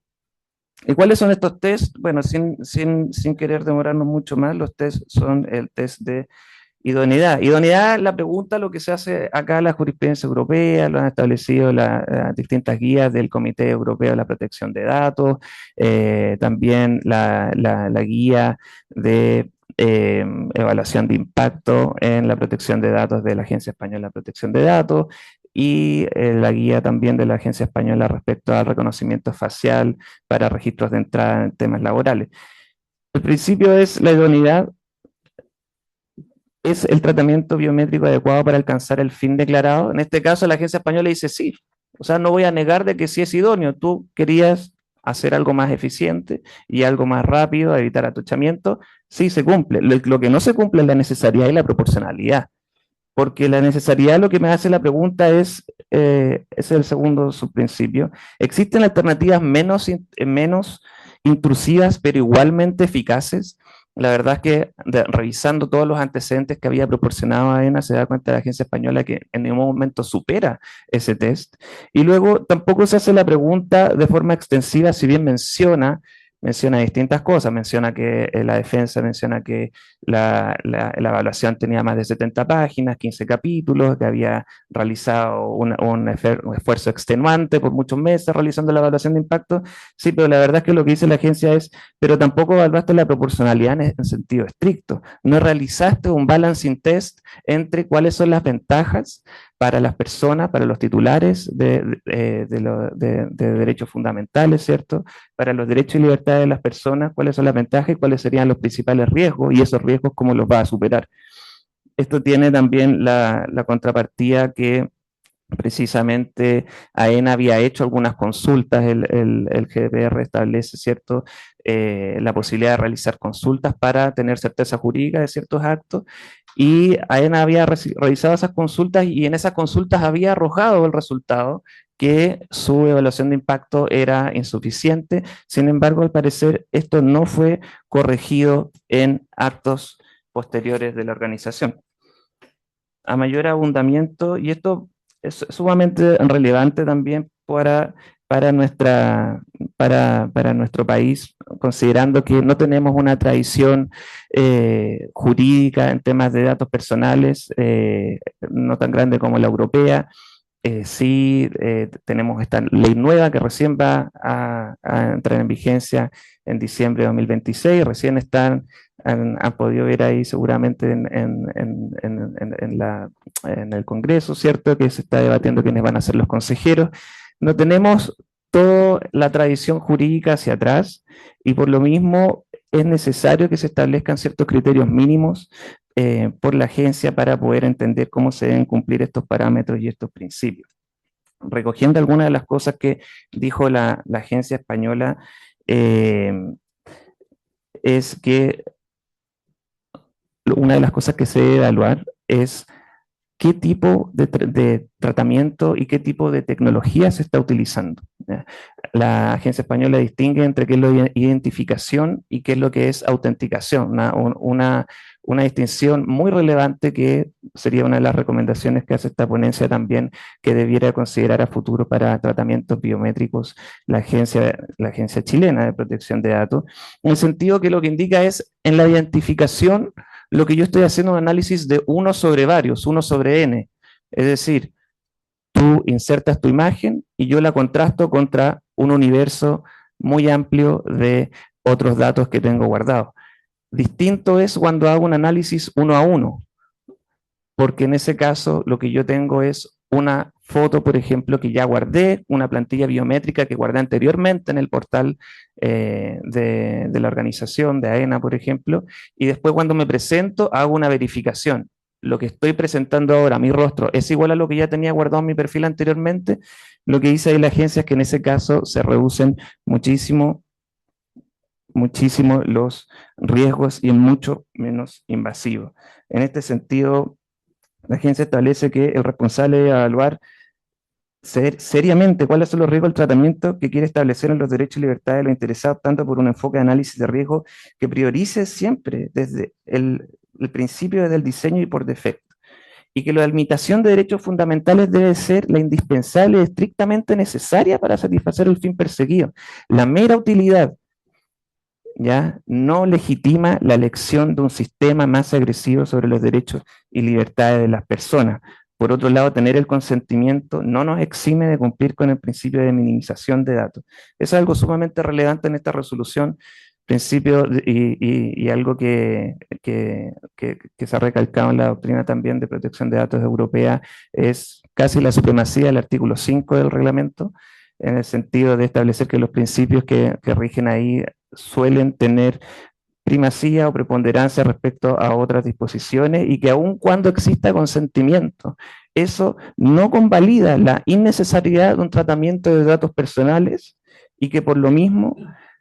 ¿Y cuáles son estos test? Bueno, sin querer demorarnos mucho más, los test son el test de idoneidad. Idoneidad, la pregunta, lo que se hace acá, la jurisprudencia europea, lo han establecido las distintas guías del Comité Europeo de la Protección de Datos, también la guía de evaluación de impacto en la protección de datos de la Agencia Española de Protección de Datos y la guía también de la Agencia Española respecto al reconocimiento facial para registros de entrada en temas laborales. El principio es la idoneidad, es el tratamiento biométrico adecuado para alcanzar el fin declarado. En este caso la Agencia Española dice sí, o sea, no voy a negar de que sí es idóneo, tú querías hacer algo más eficiente y algo más rápido, evitar atuchamiento, sí se cumple. Lo que no se cumple es la necesariedad y la proporcionalidad, porque la necesariedad, lo que me hace la pregunta es el segundo subprincipio, ¿existen alternativas menos intrusivas, pero igualmente eficaces. La verdad es que revisando todos los antecedentes que había proporcionado AENA, se da cuenta la agencia española que en ningún momento supera ese test. Y luego tampoco se hace la pregunta de forma extensiva, si bien menciona distintas cosas, menciona que la defensa menciona que la evaluación tenía más de 70 páginas, 15 capítulos, que había realizado un esfuerzo extenuante por muchos meses realizando la evaluación de impacto. Sí, pero la verdad es que lo que dice la agencia es, pero tampoco evaluaste la proporcionalidad en sentido estricto. No realizaste un balancing test entre cuáles son las ventajas para las personas, para los titulares de derechos fundamentales, ¿cierto? Para los derechos y libertades de las personas, cuáles son las ventajas y cuáles serían los principales riesgos, y esos riesgos cómo los va a superar. Esto tiene también la contrapartida que precisamente AENA había hecho algunas consultas, el GDPR establece, ¿cierto?, la posibilidad de realizar consultas para tener certeza jurídica de ciertos actos, y AENA había realizado esas consultas y en esas consultas había arrojado el resultado que su evaluación de impacto era insuficiente. Sin embargo, al parecer, esto no fue corregido en actos posteriores de la organización. A mayor abundamiento, y esto es sumamente relevante también para nuestro país, considerando que no tenemos una tradición jurídica en temas de datos personales, no tan grande como la europea. Sí, tenemos esta ley nueva que recién va a entrar en vigencia en diciembre de 2026, recién han podido ver ahí seguramente en el Congreso, ¿cierto? Que se está debatiendo quiénes van a ser los consejeros. No tenemos toda la tradición jurídica hacia atrás y por lo mismo es necesario que se establezcan ciertos criterios mínimos por la agencia para poder entender cómo se deben cumplir estos parámetros y estos principios. Recogiendo algunas de las cosas que dijo la agencia española, es que una de las cosas que se debe evaluar es qué tipo de tratamiento y qué tipo de tecnología se está utilizando. La agencia española distingue entre qué es lo de identificación y qué es lo que es autenticación, una distinción muy relevante que sería una de las recomendaciones que hace esta ponencia también, que debiera considerar a futuro para tratamientos biométricos la agencia chilena de protección de datos, en el sentido que lo que indica es en la identificación. Lo que yo estoy haciendo es un análisis de 1 sobre varios, 1 sobre n. Es decir, tú insertas tu imagen y yo la contrasto contra un universo muy amplio de otros datos que tengo guardados. Distinto es cuando hago un análisis 1 a 1, porque en ese caso lo que yo tengo es una foto, por ejemplo, que ya guardé, una plantilla biométrica que guardé anteriormente en el portal de la organización, de AENA, por ejemplo, y después cuando me presento hago una verificación. Lo que estoy presentando ahora, mi rostro, es igual a lo que ya tenía guardado en mi perfil anteriormente. Lo que dice ahí la agencia es que en ese caso se reducen muchísimo los riesgos y es mucho menos invasivo. En este sentido, la agencia establece que el responsable debe evaluar seriamente cuáles son los riesgos del tratamiento que quiere establecer en los derechos y libertades de los interesados, tanto por un enfoque de análisis de riesgo que priorice siempre desde el principio, desde el diseño y por defecto. Y que la limitación de derechos fundamentales debe ser la indispensable y estrictamente necesaria para satisfacer el fin perseguido. La mera utilidad ya no legitima la elección de un sistema más agresivo sobre los derechos y libertades de las personas. Por otro lado, tener el consentimiento no nos exime de cumplir con el principio de minimización de datos. Es algo sumamente relevante en esta resolución, principio y algo que se ha recalcado en la doctrina también de protección de datos europea, es casi la supremacía del artículo 5 del reglamento, en el sentido de establecer que los principios que rigen ahí suelen tener primacía o preponderancia respecto a otras disposiciones y que aun cuando exista consentimiento, eso no convalida la innecesariedad de un tratamiento de datos personales y que por lo mismo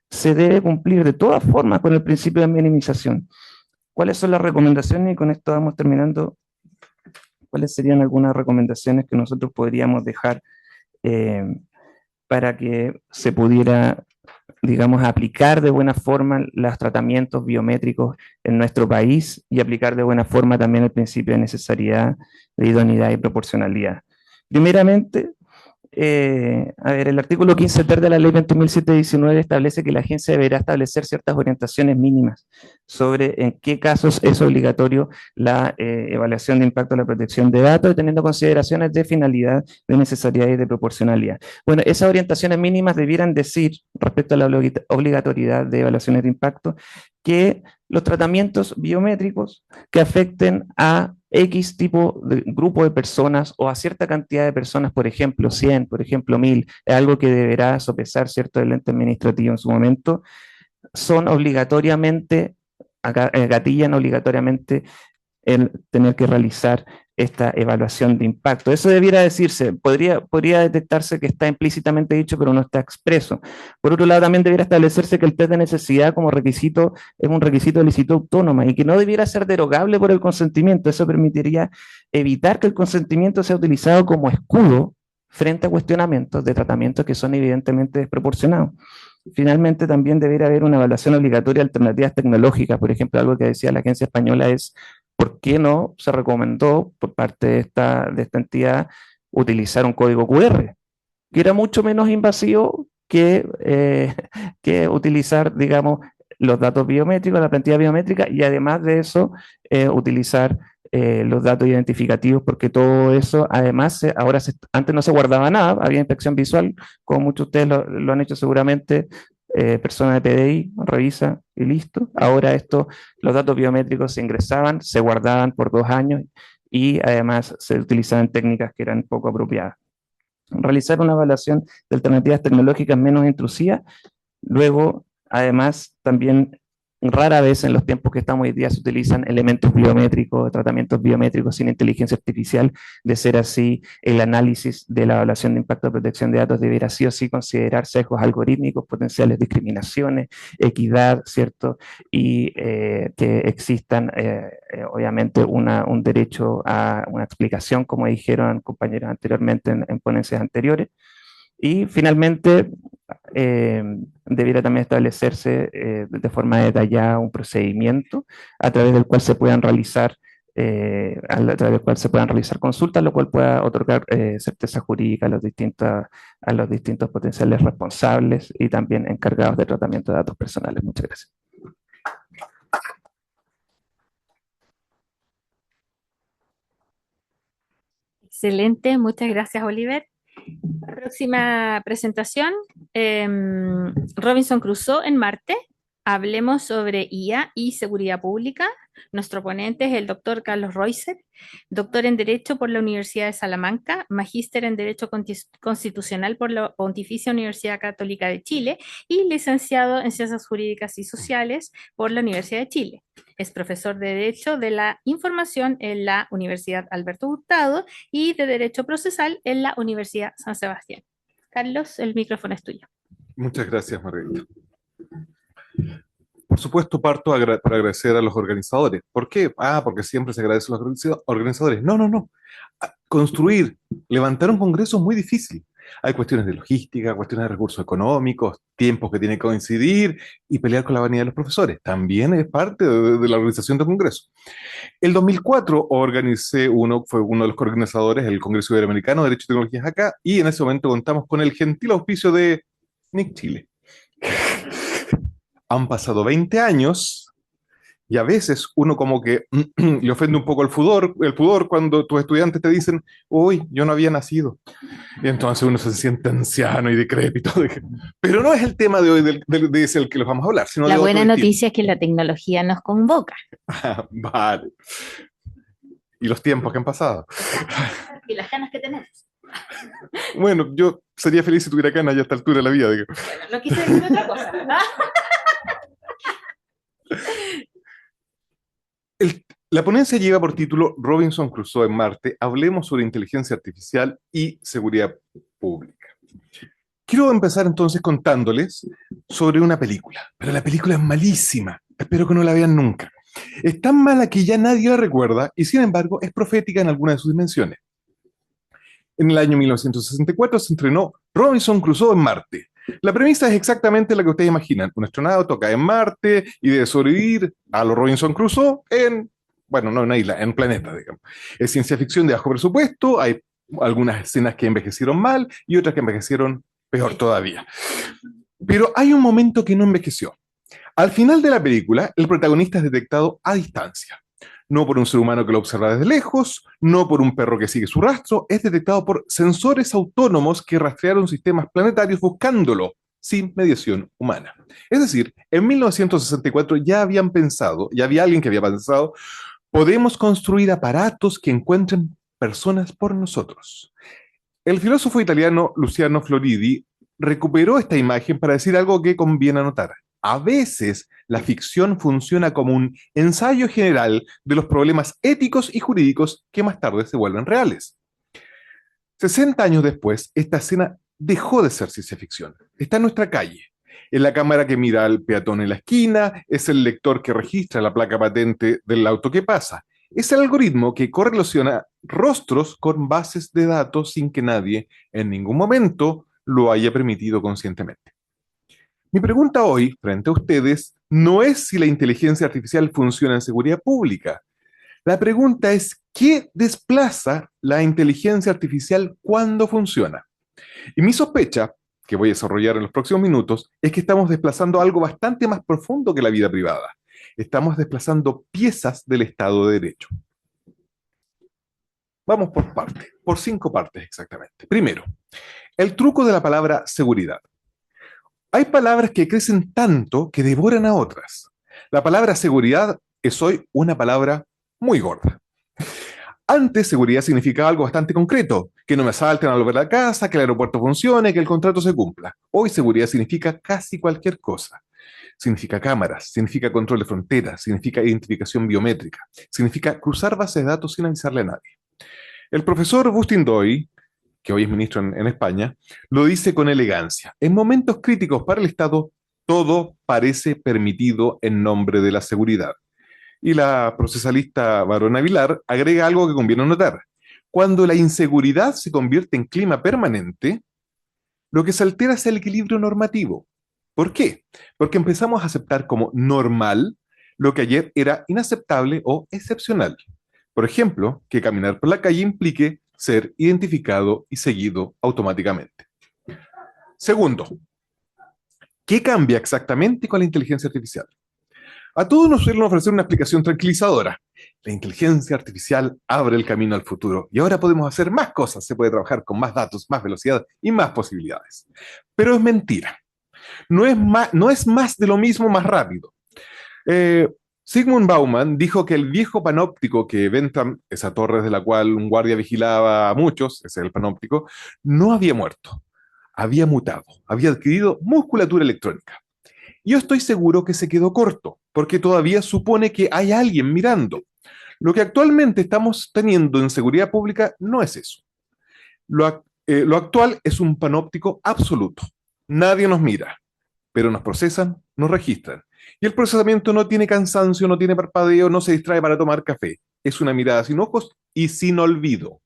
se debe cumplir de todas formas con el principio de minimización. ¿Cuáles son las recomendaciones? Y con esto vamos terminando. ¿Cuáles serían algunas recomendaciones que nosotros podríamos dejar para que se pudiera digamos, aplicar de buena forma los tratamientos biométricos en nuestro país y aplicar de buena forma también el principio de necesariedad, de idoneidad y proporcionalidad. Primeramente, el artículo 15 ter de la ley 20.719 establece que la agencia deberá establecer ciertas orientaciones mínimas sobre en qué casos es obligatorio la evaluación de impacto de la protección de datos, teniendo consideraciones de finalidad, de necesariedad y de proporcionalidad. Bueno, esas orientaciones mínimas debieran decir, respecto a la obligatoriedad de evaluaciones de impacto, que los tratamientos biométricos que afecten a X tipo de grupo de personas o a cierta cantidad de personas, por ejemplo 100, por ejemplo 1000, es algo que deberá sopesar cierto el ente administrativo en su momento, son obligatoriamente, gatillan obligatoriamente el tener que realizar esta evaluación de impacto. Eso debiera decirse, podría detectarse que está implícitamente dicho, pero no está expreso. Por otro lado, también debiera establecerse que el test de necesidad como requisito es un requisito de licitud autónoma y que no debiera ser derogable por el consentimiento. Eso permitiría evitar que el consentimiento sea utilizado como escudo frente a cuestionamientos de tratamientos que son evidentemente desproporcionados. Finalmente, también debería haber una evaluación obligatoria de alternativas tecnológicas. Por ejemplo, algo que decía la agencia española es ¿por qué no se recomendó por parte de esta entidad utilizar un código QR? Que era mucho menos invasivo que utilizar, digamos, los datos biométricos, la plantilla biométrica y además de eso, utilizar los datos identificativos, porque todo eso, además, antes no se guardaba nada, había inspección visual, como muchos de ustedes lo han hecho seguramente, persona de PDI, revisa y listo. Ahora los datos biométricos se ingresaban, se guardaban por 2 años y además se utilizaban técnicas que eran poco apropiadas. Realizar una evaluación de alternativas tecnológicas menos intrusivas. Luego, además, también rara vez en los tiempos que estamos hoy día se utilizan elementos biométricos, tratamientos biométricos sin inteligencia artificial. De ser así, el análisis de la evaluación de impacto de protección de datos deberá sí o sí considerar sesgos algorítmicos, potenciales discriminaciones, equidad, ¿cierto? Y que existan, obviamente, un derecho a una explicación, como dijeron compañeros anteriormente en ponencias anteriores. Y finalmente, debiera también establecerse de forma detallada un procedimiento a través del cual se puedan realizar consultas, lo cual pueda otorgar certeza jurídica a los distintos potenciales responsables y también encargados de tratamiento de datos personales. Muchas gracias. Excelente, muchas gracias, Oliver. Próxima presentación, Robinson Crusoe en Marte. Hablemos sobre IA y seguridad pública. Nuestro ponente es el doctor Carlos Reuser, doctor en Derecho por la Universidad de Salamanca, magíster en Derecho Constitucional por la Pontificia Universidad Católica de Chile y licenciado en Ciencias Jurídicas y Sociales por la Universidad de Chile. Es profesor de Derecho de la Información en la Universidad Alberto Hurtado y de Derecho Procesal en la Universidad San Sebastián. Carlos, el micrófono es tuyo. Muchas gracias, Margarita. Por supuesto, parto para agradecer a los organizadores. ¿Por qué? Porque siempre se agradece a los organizadores. No. Construir, levantar un congreso es muy difícil. Hay cuestiones de logística, cuestiones de recursos económicos, tiempos que tienen que coincidir y pelear con la vanidad de los profesores. También es parte de la organización del congreso. El 2004 fue uno de los coorganizadores del Congreso Iberoamericano de Derecho y Tecnologías acá, y en ese momento contamos con el gentil auspicio de Nick Chile. Han pasado 20 años y a veces uno como que le ofende un poco el pudor cuando tus estudiantes te dicen, uy, yo no había nacido. Y entonces uno se siente anciano y decrépito. Pero no es el tema de hoy de ese el que los vamos a hablar, sino La de buena otro noticia es que la tecnología nos convoca. Vale. Y los tiempos que han pasado. Y las ganas que tenemos. Bueno, yo sería feliz si tuviera canas ya a esta altura de la vida. Bueno, no quise decir otra cosa. La ponencia lleva por título Robinson Crusoe en Marte, hablemos sobre inteligencia artificial y seguridad pública. Quiero empezar entonces contándoles sobre una película, pero la película es malísima, espero que no la vean nunca. Es tan mala que ya nadie la recuerda y sin embargo es profética en alguna de sus dimensiones. En el año 1964 se estrenó Robinson Crusoe en Marte, La premisa es exactamente la que ustedes imaginan. Un astronauta cae en Marte y debe sobrevivir a los Robinson Crusoe en, bueno, no en una isla, en un planeta, digamos. Es ciencia ficción de bajo presupuesto, hay algunas escenas que envejecieron mal y otras que envejecieron peor todavía. Pero hay un momento que no envejeció. Al final de la película, el protagonista es detectado a distancia. No por un ser humano que lo observa desde lejos, no por un perro que sigue su rastro, es detectado por sensores autónomos que rastrearon sistemas planetarios buscándolo sin mediación humana. Es decir, en 1964 ya habían pensado, ya había alguien que había pensado, podemos construir aparatos que encuentren personas por nosotros. El filósofo italiano Luciano Floridi recuperó esta imagen para decir algo que conviene anotar. A veces la ficción funciona como un ensayo general de los problemas éticos y jurídicos que más tarde se vuelven reales. 60 años después, esta escena dejó de ser ciencia ficción. Está en nuestra calle. Es la cámara que mira al peatón en la esquina, es el lector que registra la placa patente del auto que pasa. Es el algoritmo que correlaciona rostros con bases de datos sin que nadie en ningún momento lo haya permitido conscientemente. Mi pregunta hoy, frente a ustedes, no es si la inteligencia artificial funciona en seguridad pública. La pregunta es, ¿qué desplaza la inteligencia artificial cuando funciona? Y mi sospecha, que voy a desarrollar en los próximos minutos, es que estamos desplazando algo bastante más profundo que la vida privada. Estamos desplazando piezas del Estado de Derecho. Vamos por partes, por 5 partes exactamente. Primero, el truco de la palabra seguridad. Hay palabras que crecen tanto que devoran a otras. La palabra seguridad es hoy una palabra muy gorda. Antes, seguridad significaba algo bastante concreto, que no me asalten al volver a la casa, que el aeropuerto funcione, que el contrato se cumpla. Hoy seguridad significa casi cualquier cosa. Significa cámaras, significa control de fronteras, significa identificación biométrica, significa cruzar bases de datos sin avisarle a nadie. El profesor Bustin Doy, que hoy es ministro en España, lo dice con elegancia. En momentos críticos para el Estado, todo parece permitido en nombre de la seguridad. Y la procesalista Barona Vilar agrega algo que conviene notar. Cuando la inseguridad se convierte en clima permanente, lo que se altera es el equilibrio normativo. ¿Por qué? Porque empezamos a aceptar como normal lo que ayer era inaceptable o excepcional. Por ejemplo, que caminar por la calle implique ser identificado y seguido automáticamente. Segundo, ¿qué cambia exactamente con la inteligencia artificial? A todos nos suelen ofrecer una explicación tranquilizadora. La inteligencia artificial abre el camino al futuro y ahora podemos hacer más cosas, se puede trabajar con más datos, más velocidad y más posibilidades. Pero es mentira. No es más de lo mismo más rápido. Zygmunt Bauman dijo que el viejo panóptico que Bentham, esa torre de la cual un guardia vigilaba a muchos, ese es el panóptico, no había muerto, había mutado, había adquirido musculatura electrónica. Yo estoy seguro que se quedó corto, porque todavía supone que hay alguien mirando. Lo que actualmente estamos teniendo en seguridad pública no es eso. Lo actual es un panóptico absoluto. Nadie nos mira, pero nos procesan, nos registran. Y el procesamiento no tiene cansancio, no tiene parpadeo, no se distrae para tomar café. Es una mirada sin ojos y sin olvido.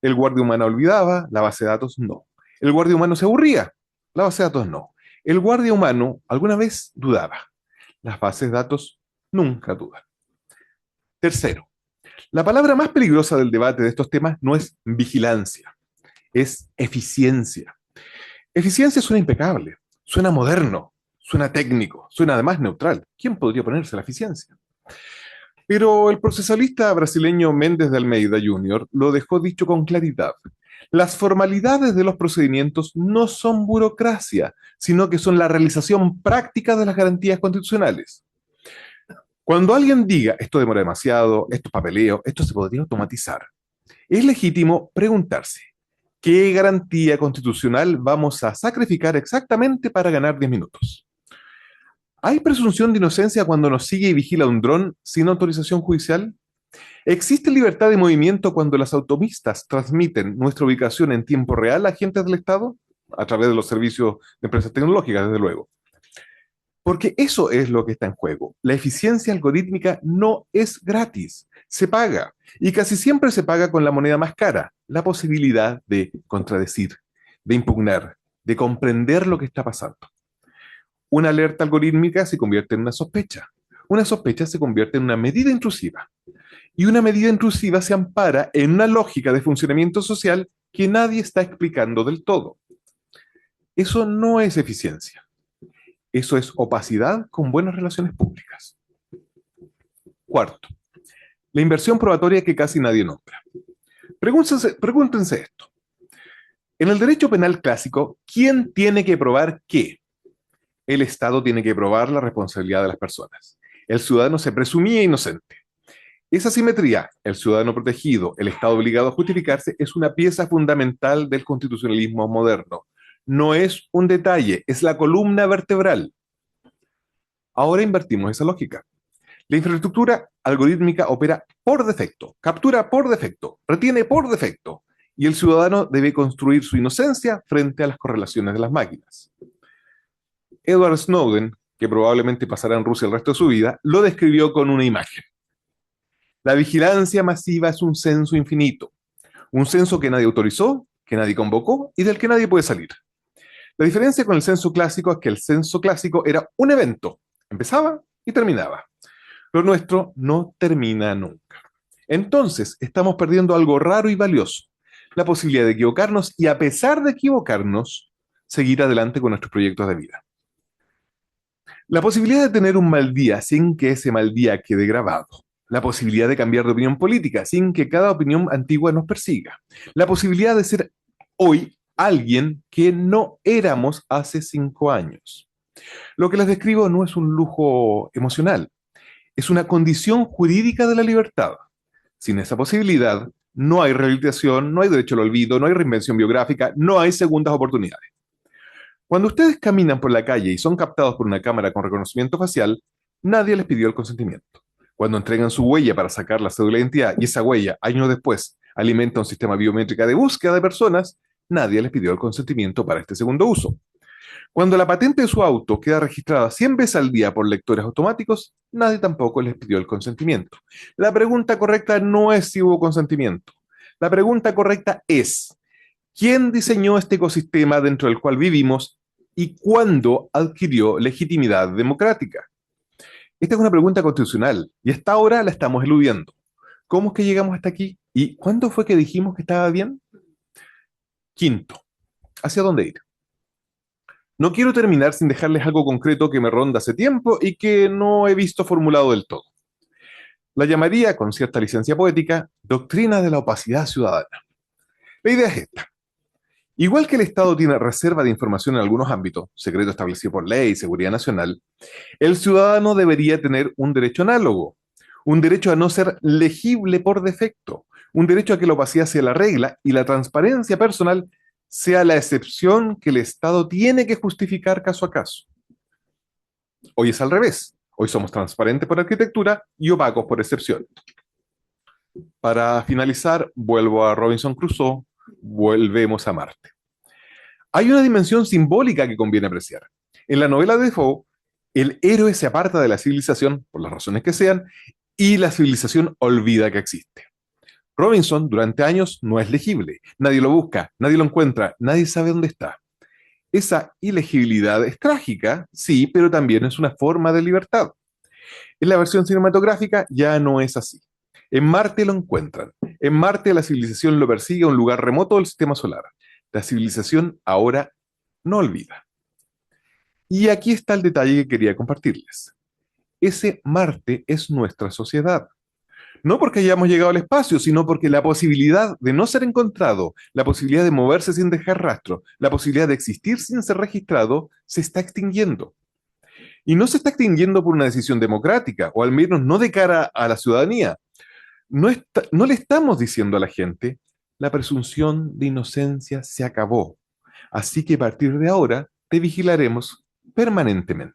El guardia humano olvidaba, la base de datos no. El guardia humano se aburría, la base de datos no. El guardia humano alguna vez dudaba. Las bases de datos nunca dudan. Tercero, la palabra más peligrosa del debate de estos temas no es vigilancia, es eficiencia. Eficiencia suena impecable, suena moderno, suena técnico, suena además neutral. ¿Quién podría ponerse la eficiencia? Pero el procesalista brasileño Méndez de Almeida Jr. lo dejó dicho con claridad. Las formalidades de los procedimientos no son burocracia, sino que son la realización práctica de las garantías constitucionales. Cuando alguien diga, esto demora demasiado, esto es papeleo, esto se podría automatizar, es legítimo preguntarse, ¿qué garantía constitucional vamos a sacrificar exactamente para ganar 10 minutos? ¿Hay presunción de inocencia cuando nos sigue y vigila un dron sin autorización judicial? ¿Existe libertad de movimiento cuando las autopistas transmiten nuestra ubicación en tiempo real a agentes del Estado? A través de los servicios de empresas tecnológicas, desde luego. Porque eso es lo que está en juego. La eficiencia algorítmica no es gratis, se paga. Y casi siempre se paga con la moneda más cara, la posibilidad de contradecir, de impugnar, de comprender lo que está pasando. Una alerta algorítmica se convierte en una sospecha. Una sospecha se convierte en una medida intrusiva. Y una medida intrusiva se ampara en una lógica de funcionamiento social que nadie está explicando del todo. Eso no es eficiencia. Eso es opacidad con buenas relaciones públicas. Cuarto, la inversión probatoria que casi nadie nombra. Pregúntense esto. En el derecho penal clásico, ¿quién tiene que probar qué? El Estado tiene que probar la responsabilidad de las personas. El ciudadano se presumía inocente. Esa simetría, el ciudadano protegido, el Estado obligado a justificarse, es una pieza fundamental del constitucionalismo moderno. No es un detalle, es la columna vertebral. Ahora invertimos esa lógica. La infraestructura algorítmica opera por defecto, captura por defecto, retiene por defecto, y el ciudadano debe construir su inocencia frente a las correlaciones de las máquinas. Edward Snowden, que probablemente pasará en Rusia el resto de su vida, lo describió con una imagen. La vigilancia masiva es un censo infinito, un censo que nadie autorizó, que nadie convocó y del que nadie puede salir. La diferencia con el censo clásico es que el censo clásico era un evento, empezaba y terminaba. Lo nuestro no termina nunca. Entonces, estamos perdiendo algo raro y valioso, la posibilidad de equivocarnos y, a pesar de equivocarnos, seguir adelante con nuestros proyectos de vida. La posibilidad de tener un mal día sin que ese mal día quede grabado. La posibilidad de cambiar de opinión política sin que cada opinión antigua nos persiga. La posibilidad de ser hoy alguien que no éramos hace 5 años. Lo que les describo no es un lujo emocional, es una condición jurídica de la libertad. Sin esa posibilidad, no hay rehabilitación, no hay derecho al olvido, no hay reinvención biográfica, no hay segundas oportunidades. Cuando ustedes caminan por la calle y son captados por una cámara con reconocimiento facial, nadie les pidió el consentimiento. Cuando entregan su huella para sacar la cédula de identidad y esa huella, años después, alimenta un sistema biométrico de búsqueda de personas, nadie les pidió el consentimiento para este segundo uso. Cuando la patente de su auto queda registrada 100 veces al día por lectores automáticos, nadie tampoco les pidió el consentimiento. La pregunta correcta no es si hubo consentimiento. La pregunta correcta es, ¿quién diseñó este ecosistema dentro del cual vivimos y cuándo adquirió legitimidad democrática? Esta es una pregunta constitucional y hasta ahora la estamos eludiendo. ¿Cómo es que llegamos hasta aquí? ¿Y cuándo fue que dijimos que estaba bien? Quinto, ¿hacia dónde ir? No quiero terminar sin dejarles algo concreto que me ronda hace tiempo y que no he visto formulado del todo. La llamaría, con cierta licencia poética, doctrina de la opacidad ciudadana. La idea es esta. Igual que el Estado tiene reserva de información en algunos ámbitos, secreto establecido por ley, seguridad nacional, el ciudadano debería tener un derecho análogo, un derecho a no ser legible por defecto, un derecho a que la opacidad sea la regla y la transparencia personal sea la excepción que el Estado tiene que justificar caso a caso. Hoy es al revés. Hoy somos transparentes por arquitectura y opacos por excepción. Para finalizar, vuelvo a Robinson Crusoe, volvemos a Marte. Hay una dimensión simbólica que conviene apreciar. En la novela de Defoe, el héroe se aparta de la civilización, por las razones que sean, y la civilización olvida que existe. Robinson, durante años, no es legible. Nadie lo busca, nadie lo encuentra, nadie sabe dónde está. Esa ilegibilidad es trágica, sí, pero también es una forma de libertad. En la versión cinematográfica ya no es así. En Marte lo encuentran. En Marte la civilización lo persigue a un lugar remoto del sistema solar. La civilización ahora no olvida. Y aquí está el detalle que quería compartirles. Ese Marte es nuestra sociedad. No porque hayamos llegado al espacio, sino porque la posibilidad de no ser encontrado, la posibilidad de moverse sin dejar rastro, la posibilidad de existir sin ser registrado, se está extinguiendo. Y no se está extinguiendo por una decisión democrática, o al menos no de cara a la ciudadanía. No le estamos diciendo a la gente, la presunción de inocencia se acabó. Así que a partir de ahora te vigilaremos permanentemente.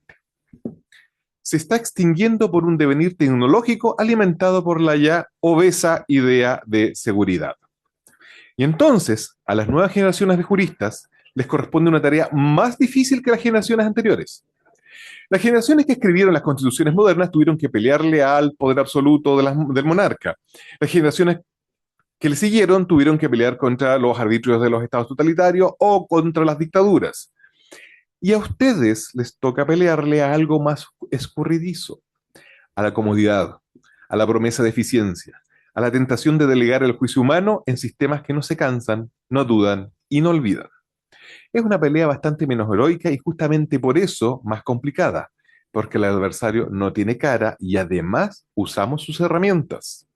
Se está extinguiendo por un devenir tecnológico alimentado por la ya obesa idea de seguridad. Y entonces, a las nuevas generaciones de juristas les corresponde una tarea más difícil que las generaciones anteriores. Las generaciones que escribieron las constituciones modernas tuvieron que pelearle al poder absoluto del monarca. Las generaciones que le siguieron tuvieron que pelear contra los arbitrios de los estados totalitarios o contra las dictaduras. Y a ustedes les toca pelearle a algo más escurridizo, a la comodidad, a la promesa de eficiencia, a la tentación de delegar el juicio humano en sistemas que no se cansan, no dudan y no olvidan. Es una pelea bastante menos heroica y justamente por eso más complicada, porque el adversario no tiene cara y además usamos sus herramientas.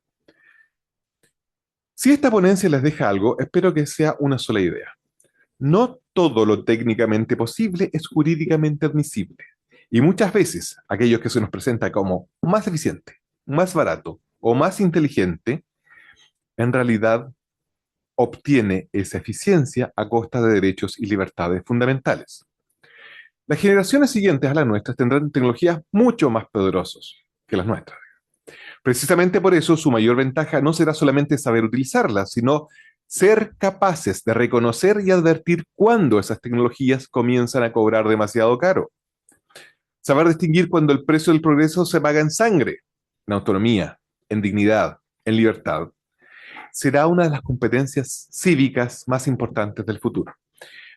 Si esta ponencia les deja algo, espero que sea una sola idea. No todo lo técnicamente posible es jurídicamente admisible. Y muchas veces aquellos que se nos presenta como más eficiente, más barato o más inteligente, en realidad obtiene esa eficiencia a costa de derechos y libertades fundamentales. Las generaciones siguientes a las nuestras tendrán tecnologías mucho más poderosas que las nuestras. Precisamente por eso su mayor ventaja no será solamente saber utilizarlas, sino ser capaces de reconocer y advertir cuándo esas tecnologías comienzan a cobrar demasiado caro. Saber distinguir cuando el precio del progreso se paga en sangre, en autonomía, en dignidad, en libertad, será una de las competencias cívicas más importantes del futuro.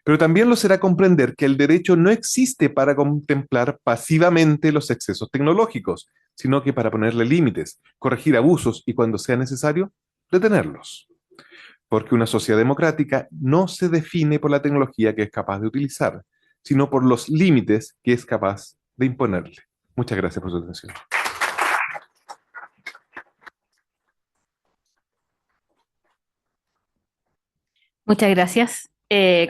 Pero también lo será comprender que el derecho no existe para contemplar pasivamente los excesos tecnológicos, sino que para ponerle límites, corregir abusos y, cuando sea necesario, detenerlos. Porque una sociedad democrática no se define por la tecnología que es capaz de utilizar, sino por los límites que es capaz de imponerle. Muchas gracias por su atención. Muchas gracias,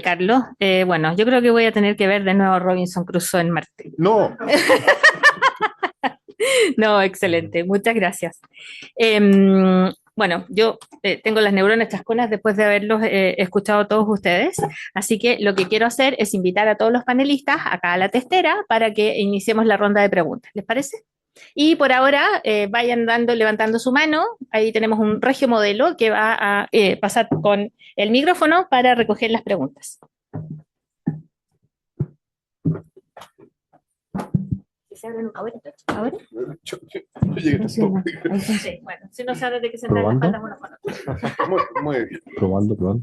Carlos. Bueno, yo creo que voy a tener que ver de nuevo Robinson Crusoe en Marte. No. No, excelente, muchas gracias. Bueno, yo tengo las neuronas chasconas después de haberlos escuchado a todos ustedes, así que lo que quiero hacer es invitar a todos los panelistas acá a la testera para que iniciemos la ronda de preguntas. ¿Les parece? Y por ahora vayan levantando su mano. Ahí tenemos un regio modelo que va a pasar con el micrófono para recoger las preguntas. ¿Se abren ahora? Yo llegué Sí, bueno, si no se abre de que sentar la espalda uno con otro. muy bien. Probando.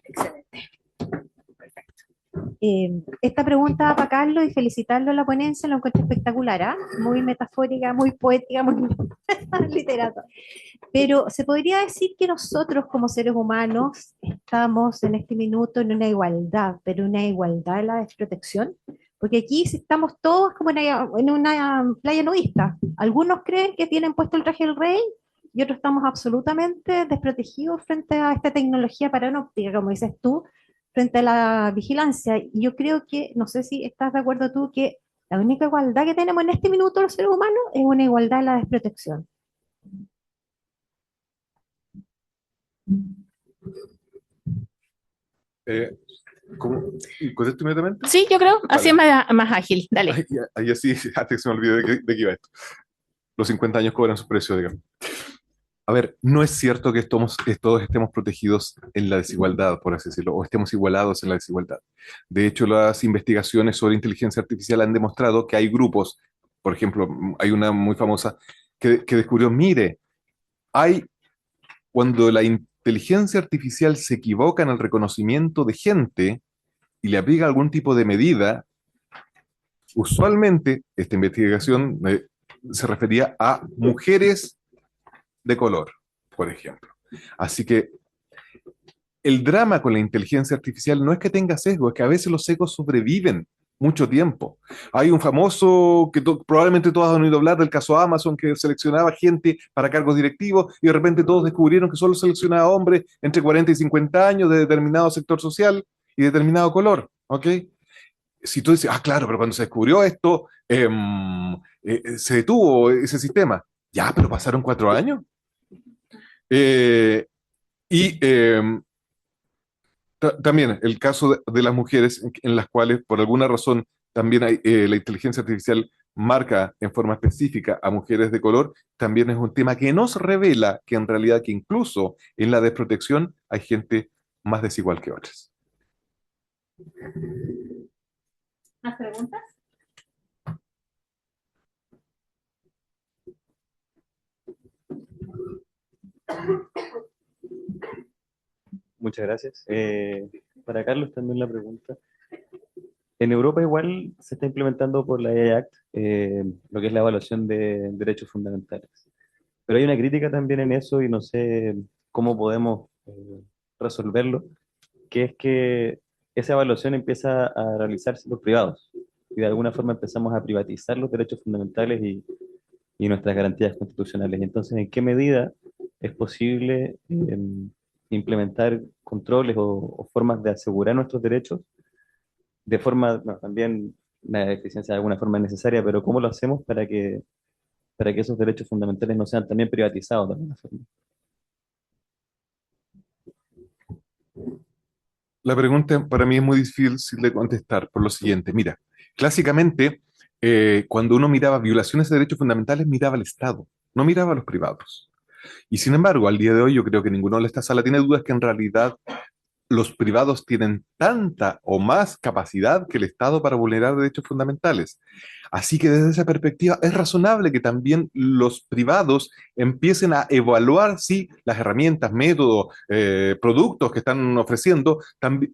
Excelente. Esta pregunta va para Carlos y felicitarlo en la ponencia, lo encuentro espectacular, ¿ah? Muy metafórica, muy poética, muy literato. Pero se podría decir que nosotros como seres humanos estamos en este minuto en una igualdad, pero una igualdad en la desprotección, porque aquí estamos todos como en una playa nudista. Algunos creen que tienen puesto el traje del rey y otros estamos absolutamente desprotegidos frente a esta tecnología panóptica, como dices tú, frente a la vigilancia. Y yo creo que, no sé si estás de acuerdo tú, que la única igualdad que tenemos en este minuto los seres humanos es una igualdad en la desprotección. ¿Contesto inmediatamente? Sí, yo creo, así Vale. es más ágil. Dale. Ahí así, antes que se me olvide de qué iba esto. Los 50 años cobran su precio, digamos. A ver, no es cierto que todos estemos protegidos en la desigualdad, por así decirlo, o estemos igualados en la desigualdad. De hecho, las investigaciones sobre inteligencia artificial han demostrado que hay grupos, por ejemplo, hay una muy famosa que descubrió, mire, cuando la inteligencia artificial se equivoca en el reconocimiento de gente y le aplica algún tipo de medida, usualmente esta investigación se refería a mujeres de color, por ejemplo. Así que el drama con la inteligencia artificial no es que tenga sesgo, es que a veces los sesgos sobreviven mucho tiempo. Hay un famoso que probablemente todos han oído hablar del caso Amazon, que seleccionaba gente para cargos directivos y de repente todos descubrieron que solo seleccionaba hombres entre 40 y 50 años de determinado sector social y determinado color, ¿ok? Si tú dices, claro, pero cuando se descubrió esto, se detuvo ese sistema. Ya, pero pasaron 4 años. También el caso de las mujeres en las cuales por alguna razón también la inteligencia artificial marca en forma específica a mujeres de color, también es un tema que nos revela que en realidad que incluso en la desprotección hay gente más desigual que otras. ¿Más preguntas? Muchas gracias. Para Carlos también la pregunta. En Europa igual se está implementando por la AI Act lo que es la evaluación de derechos fundamentales. Pero hay una crítica también en eso y no sé cómo podemos resolverlo, que es que esa evaluación empieza a realizarse por privados y de alguna forma empezamos a privatizar los derechos fundamentales y nuestras garantías constitucionales. Entonces, ¿en qué medida es posible implementar controles o formas de asegurar nuestros derechos de forma, bueno, también la eficiencia de alguna forma es necesaria, pero ¿cómo lo hacemos para que esos derechos fundamentales no sean también privatizados de alguna forma? La pregunta para mí es muy difícil de contestar por lo siguiente. Mira, clásicamente, cuando uno miraba violaciones de derechos fundamentales, miraba al Estado, no miraba a los privados. Y sin embargo, al día de hoy, yo creo que ninguno de esta sala tiene dudas que en realidad los privados tienen tanta o más capacidad que el Estado para vulnerar derechos fundamentales. Así que desde esa perspectiva es razonable que también los privados empiecen a evaluar si las herramientas, métodos, productos que están ofreciendo también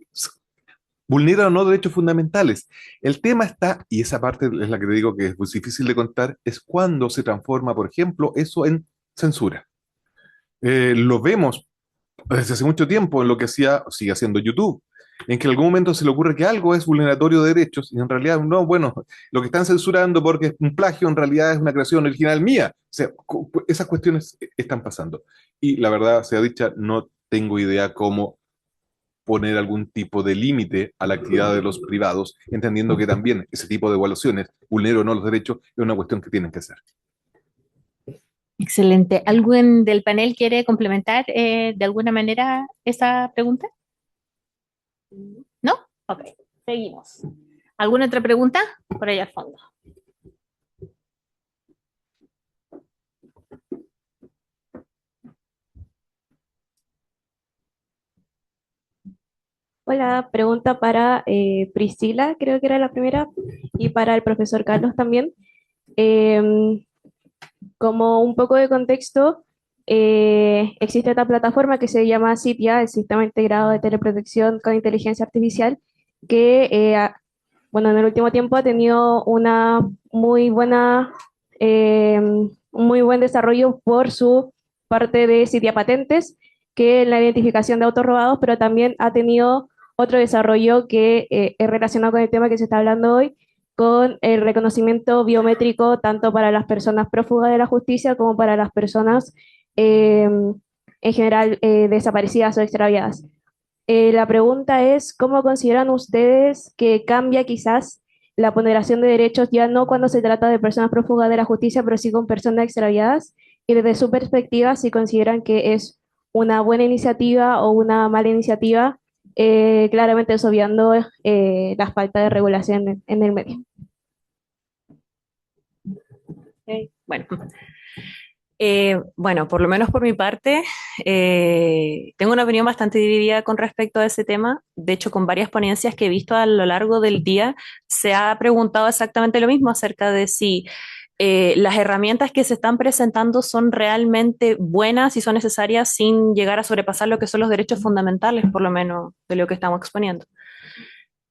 vulneran o no derechos fundamentales. El tema está, y esa parte es la que te digo que es muy difícil de contar, es cuando se transforma, por ejemplo, eso en censura. Lo vemos desde hace mucho tiempo en lo que hacía, sigue haciendo YouTube, en que en algún momento se le ocurre que algo es vulneratorio de derechos y en realidad no, bueno, lo que están censurando porque es un plagio en realidad es una creación original mía. O sea, esas cuestiones están pasando. Y la verdad, sea dicha, no tengo idea cómo poner algún tipo de límite a la actividad de los privados, entendiendo que también ese tipo de evaluaciones, vulnero o no los derechos, es una cuestión que tienen que hacer. Excelente. ¿Alguien del panel quiere complementar de alguna manera esa pregunta? ¿No? Ok, seguimos. ¿Alguna otra pregunta? Por ahí al fondo. Hola, pregunta para Priscila, creo que era la primera, y para el profesor Carlos también. Em, Como un poco de contexto, existe esta plataforma que se llama CIPIA, el Sistema Integrado de Teleprotección con Inteligencia Artificial, que bueno, en el último tiempo ha tenido una muy buena, un muy buen desarrollo por su parte de CIPIA Patentes, que es la identificación de autos robados, pero también ha tenido otro desarrollo que es relacionado con el tema que se está hablando hoy, con el reconocimiento biométrico tanto para las personas prófugas de la justicia como para las personas en general desaparecidas o extraviadas. La pregunta es, ¿cómo consideran ustedes que cambia quizás la ponderación de derechos ya no cuando se trata de personas prófugas de la justicia, pero sí con personas extraviadas? Y desde su perspectiva, si consideran que es una buena iniciativa o una mala iniciativa, claramente obviando la falta de regulación en el medio. Bueno, bueno, por lo menos por mi parte, tengo una opinión bastante dividida con respecto a ese tema. De hecho, con varias ponencias que he visto a lo largo del día, se ha preguntado exactamente lo mismo acerca de si las herramientas que se están presentando son realmente buenas y son necesarias sin llegar a sobrepasar lo que son los derechos fundamentales, por lo menos de lo que estamos exponiendo.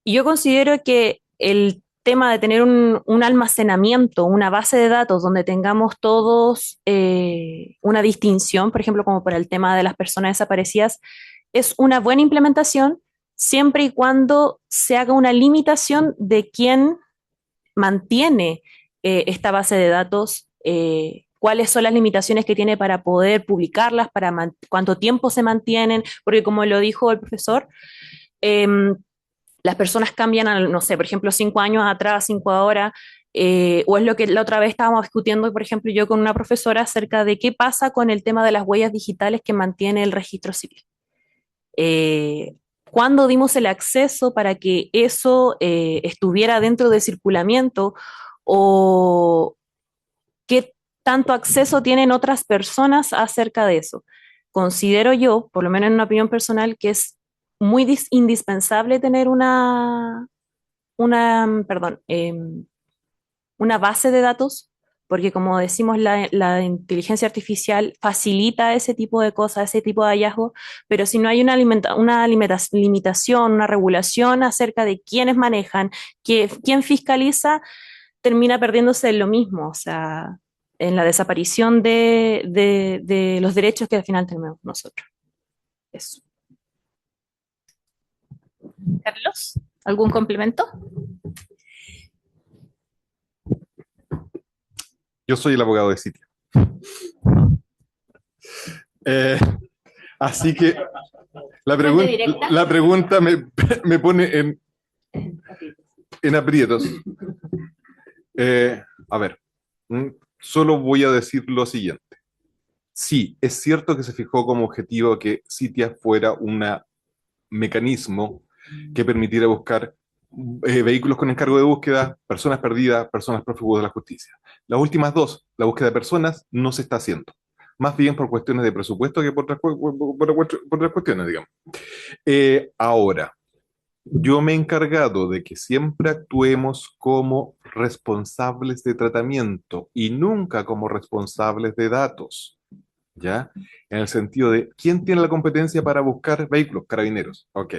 Y yo considero que el tema de tener un almacenamiento, una base de datos donde tengamos todos una distinción, por ejemplo, como para el tema de las personas desaparecidas, es una buena implementación siempre y cuando se haga una limitación de quién mantiene esta base de datos, cuáles son las limitaciones que tiene para poder publicarlas, para cuánto tiempo se mantienen, porque como lo dijo el profesor, las personas cambian, no sé, por ejemplo, 5 años atrás, 5 ahora, o es lo que la otra vez estábamos discutiendo, por ejemplo, yo con una profesora acerca de qué pasa con el tema de las huellas digitales que mantiene el registro civil. ¿Cuándo dimos el acceso para que eso estuviera dentro de circulamiento o qué tanto acceso tienen otras personas acerca de eso? Considero yo, por lo menos en una opinión personal, que es muy indispensable tener perdón, una base de datos porque como decimos, la inteligencia artificial facilita ese tipo de cosas, ese tipo de hallazgos, pero si no hay limitación, una regulación acerca de quiénes manejan, quién fiscaliza, termina perdiéndose en lo mismo, o sea, en la desaparición de los derechos que al final tenemos nosotros. Eso. Carlos, ¿algún complemento? Yo soy el abogado de Citia. Así que la pregunta me pone en aprietos. A ver, solo voy a decir lo siguiente. Sí, es cierto que se fijó como objetivo que Citia fuera un mecanismo que permitiera buscar vehículos con encargo de búsqueda, personas perdidas, personas prófugos de la justicia. Las últimas dos, la búsqueda de personas, no se está haciendo. Más bien por cuestiones de presupuesto que por otras cuestiones, digamos. Ahora, yo me he encargado de que siempre actuemos como responsables de tratamiento y nunca como responsables de datos, ¿ya? En el sentido de, ¿quién tiene la competencia para buscar vehículos? Carabineros. Ok.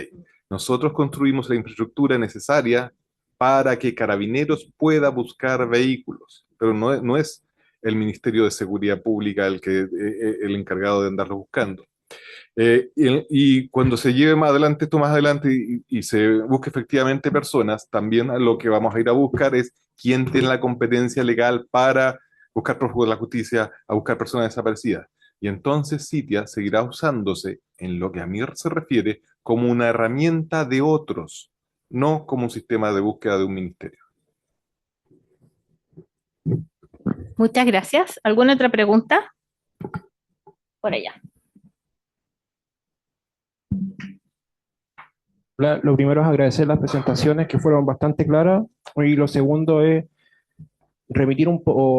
Nosotros construimos la infraestructura necesaria para que Carabineros pueda buscar vehículos, pero no es el Ministerio de Seguridad Pública el encargado de andarlos buscando. Y cuando se lleve esto más adelante y se busque efectivamente personas, también lo que vamos a ir a buscar es quién tiene la competencia legal para buscar prófugos de la justicia, a buscar personas desaparecidas. Y entonces Citia seguirá usándose, en lo que a mí se refiere, como una herramienta de otros, no como un sistema de búsqueda de un ministerio. Muchas gracias. ¿Alguna otra pregunta? Por allá. Lo primero es agradecer las presentaciones que fueron bastante claras y lo segundo es remitir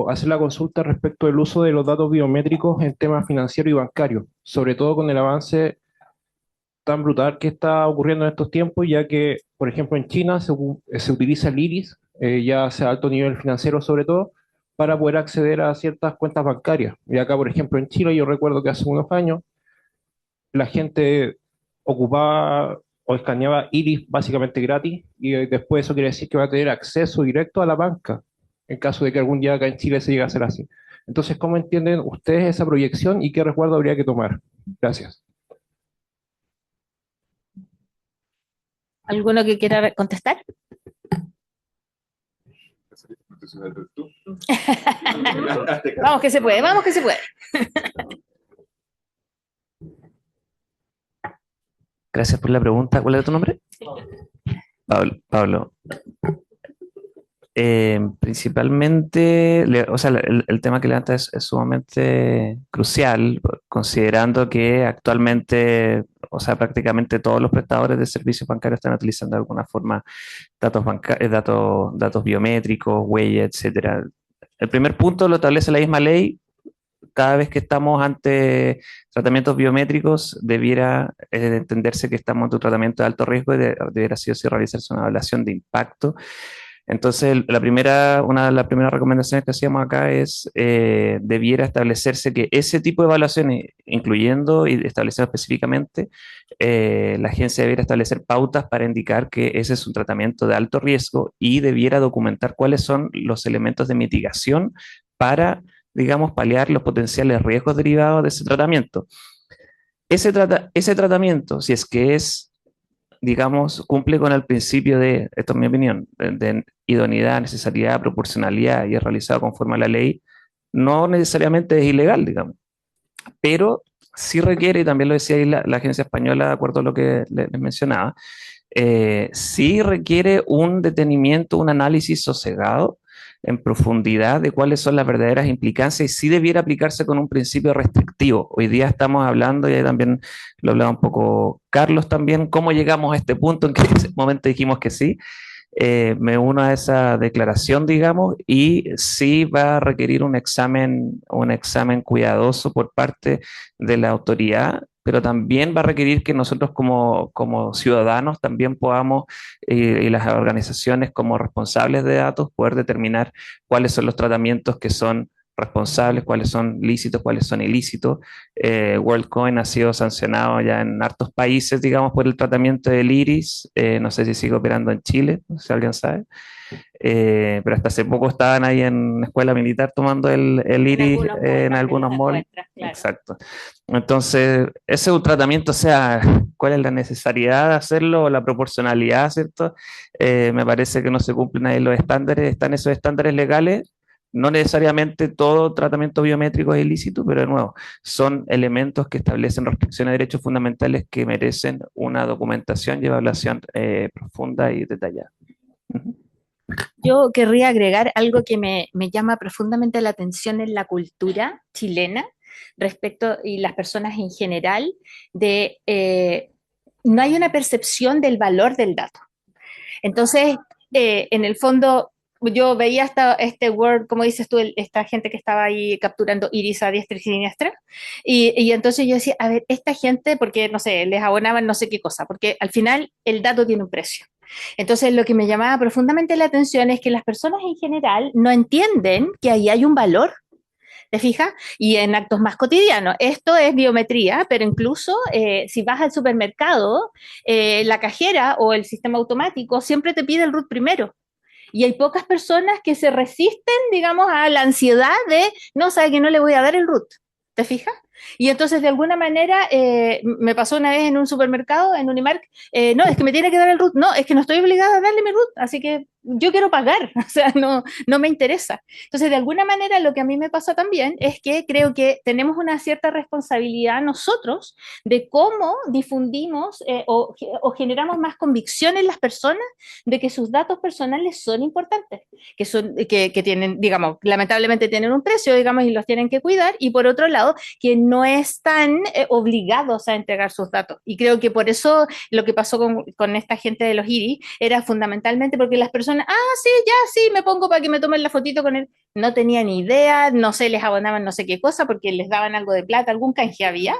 hacer la consulta respecto del uso de los datos biométricos en temas financieros y bancarios, sobre todo con el avance tan brutal que está ocurriendo en estos tiempos, ya que, por ejemplo, en China se utiliza el iris, ya sea a alto nivel financiero sobre todo, para poder acceder a ciertas cuentas bancarias. Y acá, por ejemplo, en Chile, yo recuerdo que hace unos años la gente ocupaba o escaneaba iris básicamente gratis y después eso quiere decir que va a tener acceso directo a la banca en caso de que algún día acá en Chile se llegue a hacer así. Entonces, ¿cómo entienden ustedes esa proyección y qué resguardo habría que tomar? Gracias. ¿Alguno que quiera contestar? Vamos que se puede, vamos que se puede. Gracias por la pregunta. ¿Cuál es tu nombre? Pablo. Principalmente, o sea, el tema que levanta es sumamente crucial, considerando que actualmente, o sea, prácticamente todos los prestadores de servicios bancarios están utilizando de alguna forma datos biométricos, huella, etcétera. El primer punto lo establece la misma ley. Cada vez que estamos ante tratamientos biométricos, debiera entenderse que estamos ante un tratamiento de alto riesgo y debería sí o sí realizarse una evaluación de impacto. Entonces, una de las primeras recomendaciones que hacíamos acá es, debiera establecerse que ese tipo de evaluaciones, incluyendo y estableciendo específicamente, la agencia debiera establecer pautas para indicar que ese es un tratamiento de alto riesgo y debiera documentar cuáles son los elementos de mitigación para, digamos, paliar los potenciales riesgos derivados de ese tratamiento. Ese tratamiento, si es que digamos, cumple con el principio esto es mi opinión, de idoneidad, necesariedad, proporcionalidad y es realizado conforme a la ley, no necesariamente es ilegal, digamos, pero sí requiere, y también lo decía ahí la agencia española, de acuerdo a lo que les mencionaba, sí requiere un detenimiento, un análisis sosegado en profundidad de cuáles son las verdaderas implicancias y sí debiera aplicarse con un principio restrictivo. Hoy día estamos hablando, y ahí también lo hablaba un poco Carlos también, cómo llegamos a este punto en que en ese momento dijimos que sí. Me uno a esa declaración, digamos, y sí va a requerir un examen cuidadoso por parte de la autoridad pero también va a requerir que nosotros como ciudadanos también podamos, y las organizaciones como responsables de datos, poder determinar cuáles son los tratamientos que son responsables, cuáles son lícitos, cuáles son ilícitos. WorldCoin ha sido sancionado ya en hartos países, digamos, por el tratamiento del iris. No sé si sigue operando en Chile, si alguien sabe. Pero hasta hace poco estaban ahí en escuela militar tomando el iris en algunos malls. Claro. Exacto. Entonces, ese es un tratamiento, o sea, ¿cuál es la necesidad de hacerlo o la proporcionalidad, ¿cierto? Me parece que no se cumplen ahí los estándares, están esos estándares legales. No necesariamente todo tratamiento biométrico es ilícito, pero de nuevo, son elementos que establecen restricciones de derechos fundamentales que merecen una documentación y evaluación profunda y detallada. Yo querría agregar algo que me llama profundamente la atención en la cultura chilena respecto, y las personas en general, no hay una percepción del valor del dato. Entonces, en el fondo, yo veía este Word, como dices tú, esta gente que estaba ahí capturando iris a diestra y siniestra, y entonces yo decía, a ver, esta gente, porque, no sé, les abonaban no sé qué cosa, porque al final el dato tiene un precio. Entonces, lo que me llamaba profundamente la atención es que las personas en general no entienden que ahí hay un valor. ¿Te fijas? Y en actos más cotidianos. Esto es biometría, pero incluso si vas al supermercado, la cajera o el sistema automático siempre te pide el root primero. Y hay pocas personas que se resisten, digamos, a la ansiedad de, no, sabe que no le voy a dar el root. ¿Te fijas? Y entonces, de alguna manera, me pasó una vez en un supermercado, en Unimark, no, es que me tiene que dar el root. No, es que no estoy obligada a darle mi root, así que yo quiero pagar, o sea, no me interesa. Entonces, de alguna manera, lo que a mí me pasa también es que creo que tenemos una cierta responsabilidad nosotros de cómo difundimos o generamos más convicción en las personas de que sus datos personales son importantes, que tienen, digamos, lamentablemente tienen un precio, digamos, y los tienen que cuidar, y por otro lado, que no están obligados a entregar sus datos. Y creo que por eso lo que pasó con esta gente de los IRI era fundamentalmente porque las personas, sí, ya, sí, me pongo para que me tomen la fotito con él. No tenían ni idea, no sé, les abonaban no sé qué cosa porque les daban algo de plata, algún canje había.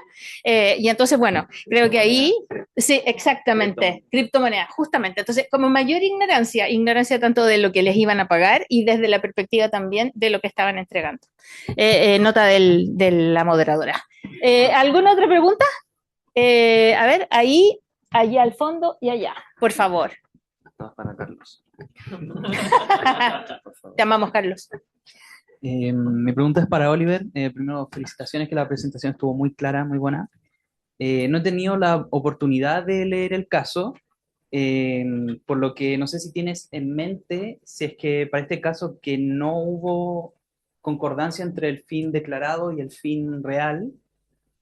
Y entonces, bueno, creo que ahí, sí, exactamente, criptomonedas, justamente. Entonces, como mayor ignorancia tanto de lo que les iban a pagar y desde la perspectiva también de lo que estaban entregando. Nota de la moderadora. ¿Alguna otra pregunta? A ver, ahí, allá al fondo y allá, por favor. Todas para Carlos. Te amamos, Carlos. Mi pregunta es para Oliver. Primero, felicitaciones, que la presentación estuvo muy clara, muy buena. No he tenido la oportunidad de leer el caso, por lo que no sé si tienes en mente, si es que para este caso que no hubo concordancia entre el fin declarado y el fin real,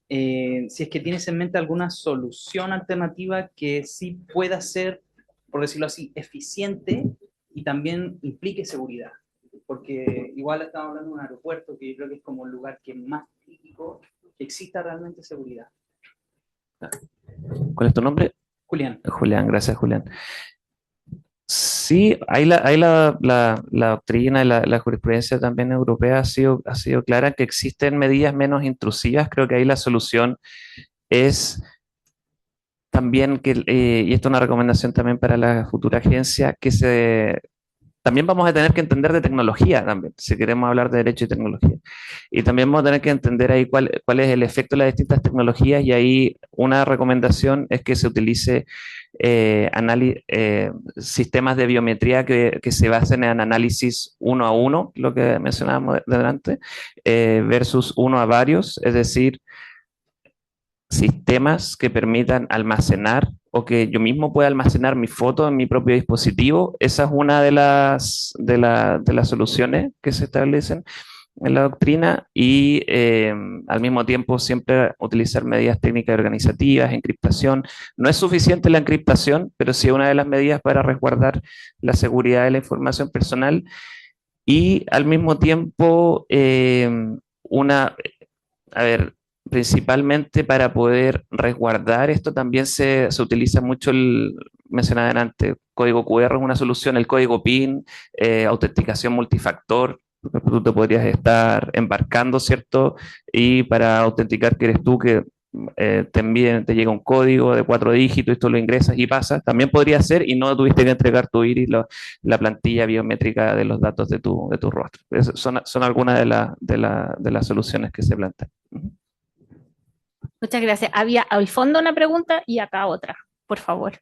si es que tienes en mente alguna solución alternativa que sí pueda ser, por decirlo así, eficiente y también implique seguridad. Porque igual estamos hablando de un aeropuerto que yo creo que es como el lugar que más crítico que exista realmente seguridad. ¿Cuál es tu nombre? Julián. Julián, gracias, Julián. Sí, ahí la doctrina y la jurisprudencia también europea ha sido clara que existen medidas menos intrusivas. Creo que ahí la solución es también y esto es una recomendación también para la futura agencia, también vamos a tener que entender de tecnología también, si queremos hablar de derecho y tecnología. Y también vamos a tener que entender ahí cuál es el efecto de las distintas tecnologías, y ahí una recomendación es que se utilice sistemas de biometría que se basen en análisis uno a uno, lo que mencionábamos delante, versus uno a varios, es decir, sistemas que permitan almacenar o que yo mismo pueda almacenar mi foto en mi propio dispositivo. Esa es una de las soluciones que se establecen en la doctrina, y al mismo tiempo siempre utilizar medidas técnicas y organizativas, encriptación. No es suficiente la encriptación, pero sí una de las medidas para resguardar la seguridad de la información personal, y al mismo tiempo principalmente para poder resguardar esto también se utiliza mucho mencionaba antes, código QR es una solución, el código PIN, autenticación multifactor. Tú te podrías estar embarcando, ¿cierto? Y para autenticar que eres tú, que te llega un código de 4 dígitos y tú lo ingresas y pasa. También podría ser y no tuviste que entregar tu iris, la plantilla biométrica de los datos de tu rostro. Son algunas de las soluciones que se plantean. Muchas gracias. Había al fondo una pregunta y acá otra, por favor.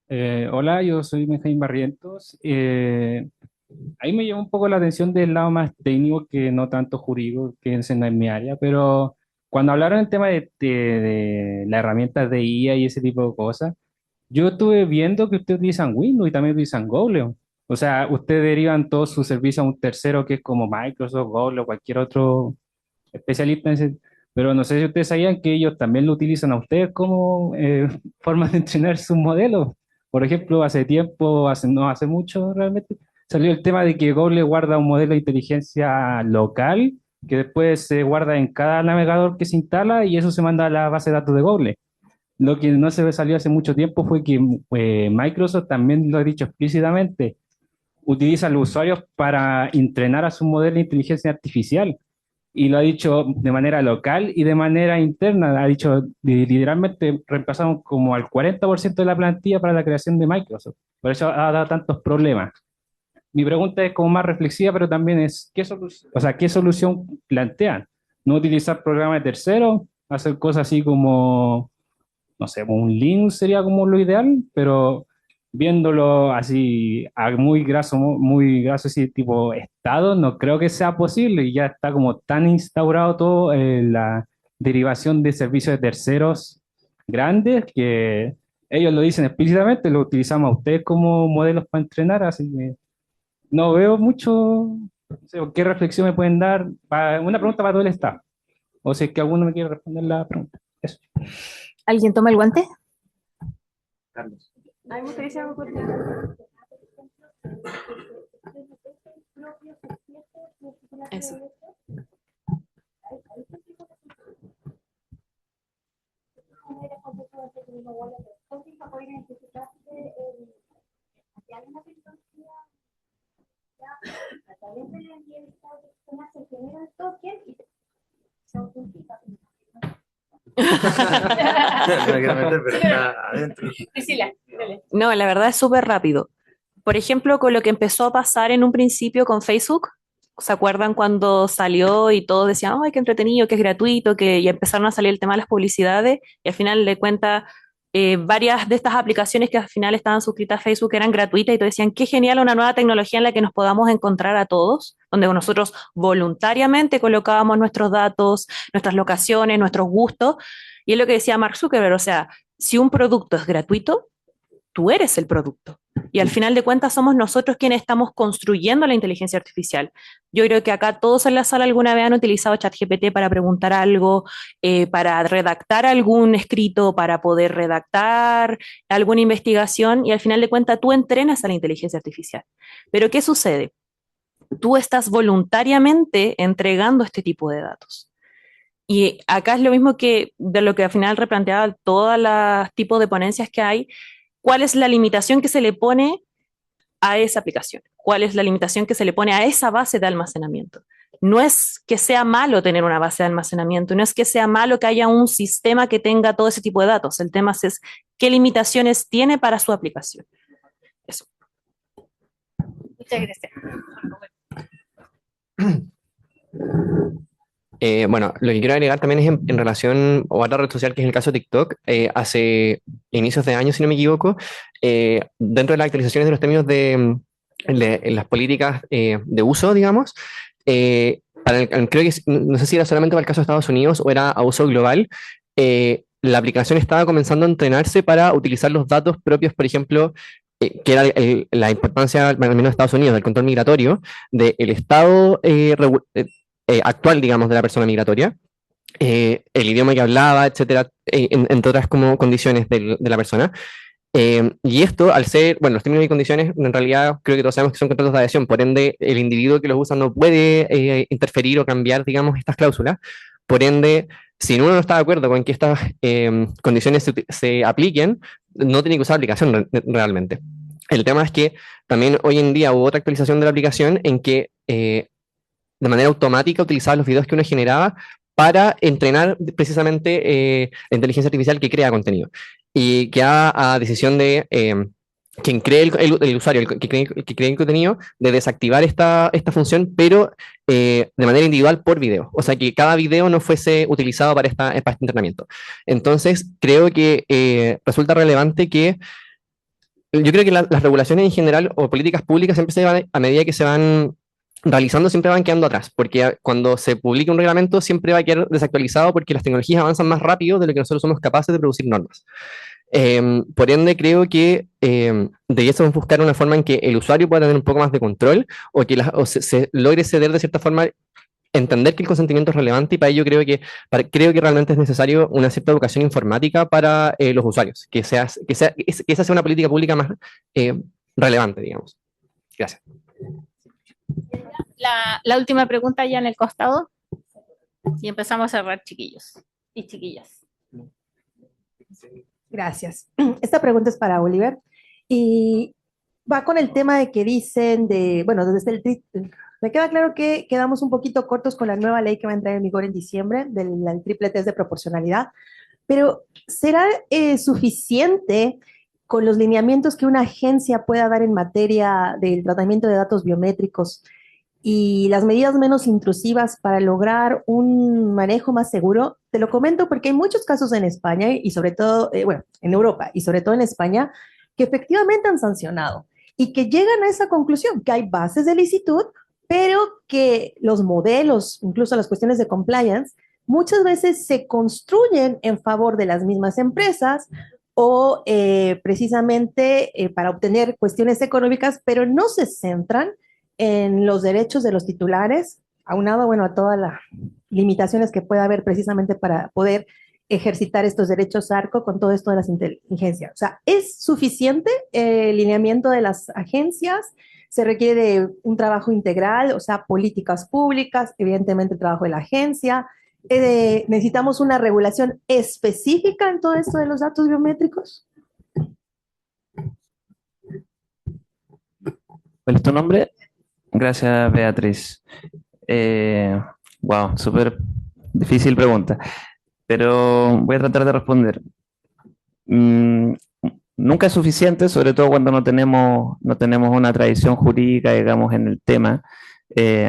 Hola, yo soy Benjamín Barrientos. Ahí me llama un poco la atención del lado más técnico que no tanto jurídico, que es en mi área, pero cuando hablaron del tema de las herramientas de IA y ese tipo de cosas, yo estuve viendo que ustedes utilizan Windows y también utilizan Google. O sea, ustedes derivan todos sus servicios a un tercero que es como Microsoft, Google o cualquier otro especialista en ese. Pero no sé si ustedes sabían que ellos también lo utilizan a ustedes como forma de entrenar sus modelos. Por ejemplo, hace tiempo, no hace mucho realmente, salió el tema de que Google guarda un modelo de inteligencia local que después se guarda en cada navegador que se instala y eso se manda a la base de datos de Google. Lo que no se salió hace mucho tiempo fue que Microsoft también lo ha dicho explícitamente, utiliza a los usuarios para entrenar a su modelo de inteligencia artificial y lo ha dicho de manera local y de manera interna. Ha dicho, literalmente reemplazamos como al 40% de la plantilla para la creación de Microsoft. Por eso ha dado tantos problemas. Mi pregunta es como más reflexiva, pero también es, ¿qué solución plantean? ¿No utilizar programas de terceros? ¿Hacer cosas así como, no sé, un Linux sería como lo ideal? Pero viéndolo así muy graso, así tipo Estado, no creo que sea posible y ya está como tan instaurado todo la derivación de servicios de terceros grandes que ellos lo dicen explícitamente, lo utilizamos a ustedes como modelos para entrenar, así que no veo mucho, no sé, ¿qué reflexión me pueden dar? Una pregunta para todo el staff, o si es que alguno me quiere responder la pregunta. Eso. ¿Alguien toma el guante? Carlos. A mí me gustaría algo corto. Eso. No, la verdad es súper rápido. Por ejemplo, con lo que empezó a pasar en un principio con Facebook, ¿se acuerdan cuando salió y todos decían, ay, qué entretenido, que es gratuito, que ya empezaron a salir el tema de las publicidades y al final de cuentas varias de estas aplicaciones que al final estaban suscritas a Facebook eran gratuitas y todos decían, qué genial una nueva tecnología en la que nos podamos encontrar a todos, donde nosotros voluntariamente colocábamos nuestros datos, nuestras locaciones, nuestros gustos y es lo que decía Mark Zuckerberg, o sea, si un producto es gratuito, tú eres el producto. Y al final de cuentas somos nosotros quienes estamos construyendo la inteligencia artificial. Yo creo que acá todos en la sala alguna vez han utilizado ChatGPT para preguntar algo, para redactar algún escrito, para poder redactar alguna investigación y al final de cuentas tú entrenas a la inteligencia artificial. Pero ¿qué sucede? Tú estás voluntariamente entregando este tipo de datos. Y acá es lo mismo que de lo que al final replanteaba todos los tipos de ponencias que hay. ¿Cuál es la limitación que se le pone a esa aplicación? ¿Cuál es la limitación que se le pone a esa base de almacenamiento? No es que sea malo tener una base de almacenamiento, no es que sea malo que haya un sistema que tenga todo ese tipo de datos. El tema es qué limitaciones tiene para su aplicación. Eso. Muchas gracias. Bueno, lo que quiero agregar también es en relación a otra red social que es el caso de TikTok. Hace inicios de año, si no me equivoco, dentro de las actualizaciones de los términos de las políticas de uso, digamos, creo que no sé si era solamente para el caso de Estados Unidos o era a uso global, la aplicación estaba comenzando a entrenarse para utilizar los datos propios, por ejemplo, que era la importancia, al menos de Estados Unidos, del control migratorio, del estado actual, digamos, de la persona migratoria, el idioma que hablaba, etcétera, entre otras como condiciones de la persona. Y esto, al ser, bueno, los términos y condiciones, en realidad creo que todos sabemos que son contratos de adhesión, por ende, el individuo que los usa no puede interferir o cambiar, digamos, estas cláusulas. Por ende, si uno no está de acuerdo con que estas condiciones se apliquen, no tiene que usar la aplicación realmente. El tema es que también hoy en día hubo otra actualización de la aplicación en que de manera automática utilizaba los videos que uno generaba para entrenar precisamente la inteligencia artificial que crea contenido y que haga a decisión de quien cree el usuario, que cree el contenido, de desactivar esta función, pero de manera individual por video. O sea, que cada video no fuese utilizado para este entrenamiento. Entonces, creo que resulta relevante que yo creo que las regulaciones en general o políticas públicas siempre a medida que se van realizando, siempre van quedando atrás, porque cuando se publica un reglamento siempre va a quedar desactualizado porque las tecnologías avanzan más rápido de lo que nosotros somos capaces de producir normas. Por ende, creo que debiésemos buscar una forma en que el usuario pueda tener un poco más de control o que se logre ceder de cierta forma, entender que el consentimiento es relevante, y para ello creo que realmente es necesario una cierta educación informática para los usuarios, que esa sea una política pública más relevante, digamos. Gracias. La última pregunta ya en el costado y empezamos a cerrar, chiquillos y chiquillas. Gracias. Esta pregunta es para Oliver y va con el tema de que dicen bueno, me queda claro que quedamos un poquito cortos con la nueva ley que va a entrar en vigor en diciembre del triple test de proporcionalidad, pero ¿será suficiente con los lineamientos que una agencia pueda dar en materia del tratamiento de datos biométricos y las medidas menos intrusivas para lograr un manejo más seguro? Te lo comento porque hay muchos casos en España y sobre todo, bueno, en Europa y sobre todo en España, que efectivamente han sancionado y que llegan a esa conclusión, que hay bases de licitud, pero que los modelos, incluso las cuestiones de compliance, muchas veces se construyen en favor de las mismas empresas o precisamente para obtener cuestiones económicas, pero no se centran en los derechos de los titulares, aunado, bueno, a todas las limitaciones que pueda haber precisamente para poder ejercitar estos derechos ARCO con todo esto de las inteligencias. O sea, ¿es suficiente el lineamiento de las agencias? Se requiere de un trabajo integral, o sea, políticas públicas, evidentemente el trabajo de la agencia. ¿Necesitamos una regulación específica en todo esto de los datos biométricos? ¿Cuál es tu nombre? Gracias, Beatriz. Wow, súper difícil pregunta, pero voy a tratar de responder. Nunca es suficiente, sobre todo cuando no tenemos una tradición jurídica, digamos, en el tema.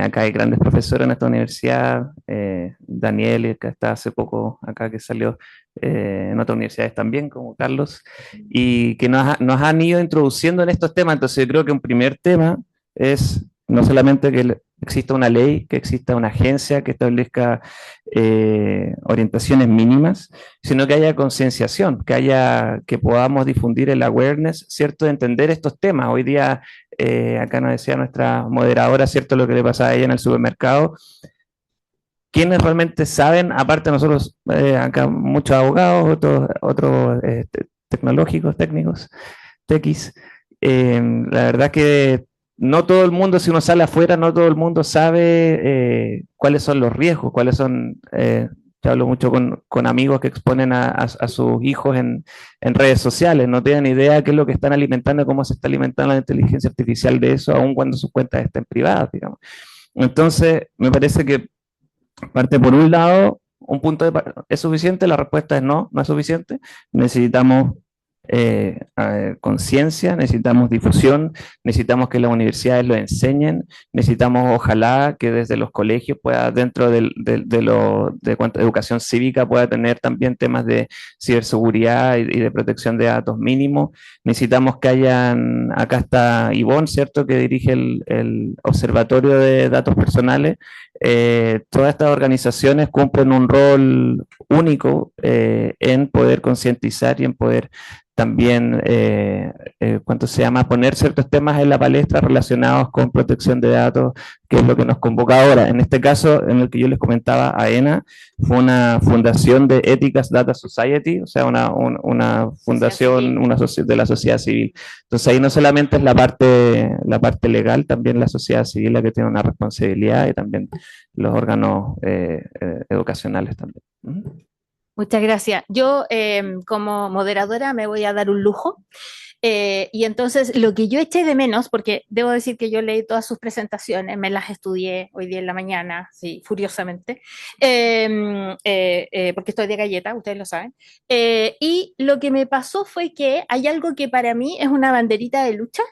Acá hay grandes profesores en esta universidad, Daniel, que está hace poco acá, que salió en otras universidades también, como Carlos, y que nos han ido introduciendo en estos temas. Entonces yo creo que un primer tema es no solamente que exista una ley, que exista una agencia que establezca orientaciones mínimas, sino que haya concienciación, que podamos difundir el awareness, ¿cierto?, de entender estos temas. Hoy día, acá nos decía nuestra moderadora, ¿cierto?, lo que le pasaba a ella en el supermercado. ¿Quiénes realmente saben, aparte de nosotros, acá muchos abogados, otros tecnológicos, técnicos, tequis, la verdad que no todo el mundo, si uno sale afuera, no todo el mundo sabe cuáles son los riesgos, cuáles son, yo hablo mucho con amigos que exponen a sus hijos en redes sociales, no tienen idea qué es lo que están alimentando, cómo se está alimentando la inteligencia artificial de eso, aun cuando sus cuentas estén privadas, digamos. Entonces, me parece que parte por un lado, ¿es suficiente? La respuesta es no, no es suficiente. Necesitamos conciencia, necesitamos difusión, necesitamos que las universidades lo enseñen, necesitamos ojalá que desde los colegios pueda, dentro de educación cívica, pueda tener también temas de ciberseguridad y de protección de datos mínimos. Necesitamos que hayan, acá está Ivonne, ¿cierto?, que dirige el Observatorio de Datos Personales. Todas estas organizaciones cumplen un rol único en poder concientizar y en poder también, poner ciertos temas en la palestra relacionados con protección de datos, que es lo que nos convoca ahora. En este caso, en el que yo les comentaba, AENA fue una fundación de Ethics Data Society, o sea, una fundación de la sociedad civil. Entonces ahí no solamente es la parte legal, también la sociedad civil la que tiene una responsabilidad, y también los órganos educacionales también. Muchas gracias. Yo, como moderadora, me voy a dar un lujo Y entonces lo que yo eché de menos, porque debo decir que yo leí todas sus presentaciones, me las estudié hoy día en la mañana, sí, furiosamente, porque estoy de galleta, ustedes lo saben, y lo que me pasó fue que hay algo que para mí es una banderita de lucha,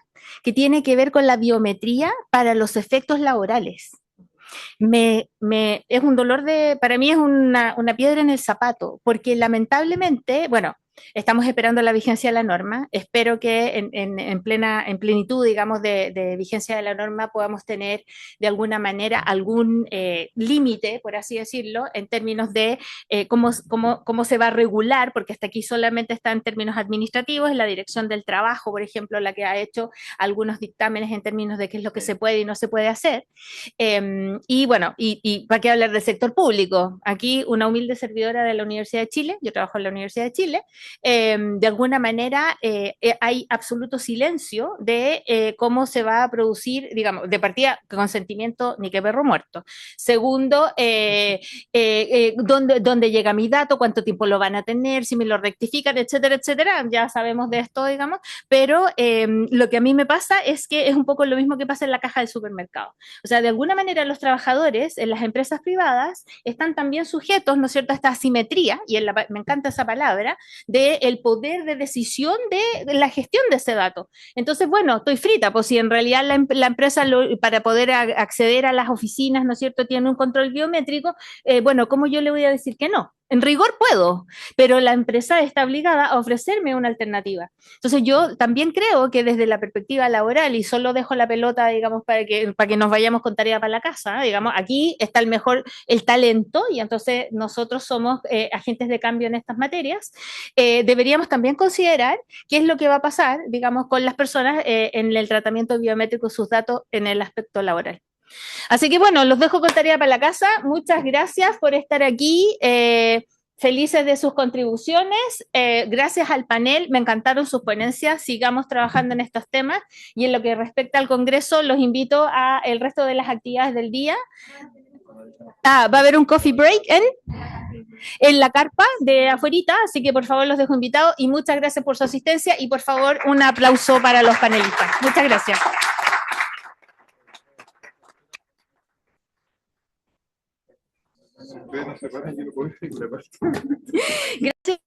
que tiene que ver con la biometría para los efectos laborales. Es un dolor para mí es una piedra en el zapato, porque lamentablemente, bueno, estamos esperando la vigencia de la norma. Espero que en plenitud, digamos, de vigencia de la norma podamos tener de alguna manera algún límite, por así decirlo, en términos de cómo se va a regular, porque hasta aquí solamente está en términos administrativos, la Dirección del Trabajo, por ejemplo, la que ha hecho algunos dictámenes en términos de qué es lo que se puede y no se puede hacer. Y bueno, y para qué hablar del sector público. Aquí una humilde servidora de la Universidad de Chile, yo trabajo en la Universidad de Chile, de alguna manera hay absoluto silencio de cómo se va a producir, digamos, de partida, consentimiento ni que perro muerto. Segundo, dónde llega mi dato, cuánto tiempo lo van a tener, si me lo rectifican, etcétera, etcétera. Ya sabemos de esto, digamos, pero lo que a mí me pasa es que es un poco lo mismo que pasa en la caja del supermercado. O sea, de alguna manera los trabajadores en las empresas privadas están también sujetos, ¿no es cierto?, a esta asimetría, y me encanta esa palabra, del poder de decisión de la gestión de ese dato. Entonces, bueno, estoy frita, pues si en realidad la empresa para poder acceder a las oficinas, ¿no es cierto?, tiene un control biométrico, bueno, ¿cómo yo le voy a decir que no? En rigor puedo, pero la empresa está obligada a ofrecerme una alternativa. Entonces yo también creo que desde la perspectiva laboral, y solo dejo la pelota, digamos, para que nos vayamos con tarea para la casa, digamos, aquí está el talento, y entonces nosotros somos agentes de cambio en estas materias. Deberíamos también considerar qué es lo que va a pasar, digamos, con las personas en el tratamiento biométrico de sus datos en el aspecto laboral. Así que bueno, los dejo con tarea para la casa. Muchas gracias por estar aquí. Felices de sus contribuciones. Gracias al panel, me encantaron sus ponencias. Sigamos trabajando en estos temas. Y en lo que respecta al Congreso, los invito a el resto de las actividades del día. Va a haber un coffee break en la carpa de afuerita, así que por favor los dejo invitados y muchas gracias por su asistencia y por favor un aplauso para los panelistas. Muchas gracias. Gracias.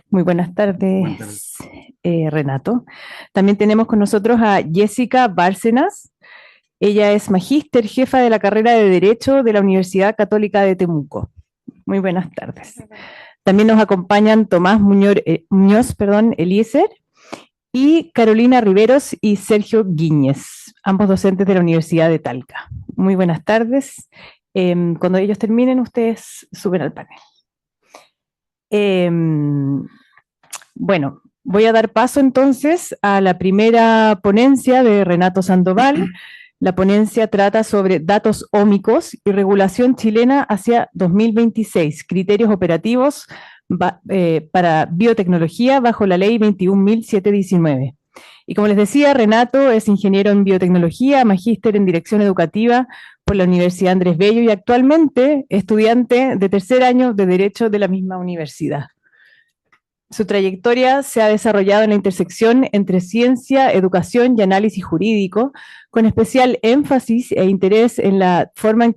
Muy buenas tardes, Renato. También tenemos con nosotros a Jessica Bárcenas. Ella es magíster, jefa de la carrera de Derecho de la Universidad Católica de Temuco. Muy buenas tardes. También nos acompañan Tomás Muñoz, Eliezer, y Carolina Riveros y Sergio Guíñez, ambos docentes de la Universidad de Talca. Muy buenas tardes. Cuando ellos terminen, ustedes suben al panel. Bueno, voy a dar paso entonces a la primera ponencia de Renato Sandoval. La ponencia trata sobre datos ómicos y regulación chilena hacia 2026, criterios operativos para biotecnología bajo la ley 21.719. Y como les decía, Renato es ingeniero en biotecnología, magíster en dirección educativa por la Universidad Andrés Bello y actualmente estudiante de tercer año de Derecho de la misma universidad. Su trayectoria se ha desarrollado en la intersección entre ciencia, educación y análisis jurídico, con especial énfasis e interés en la forma en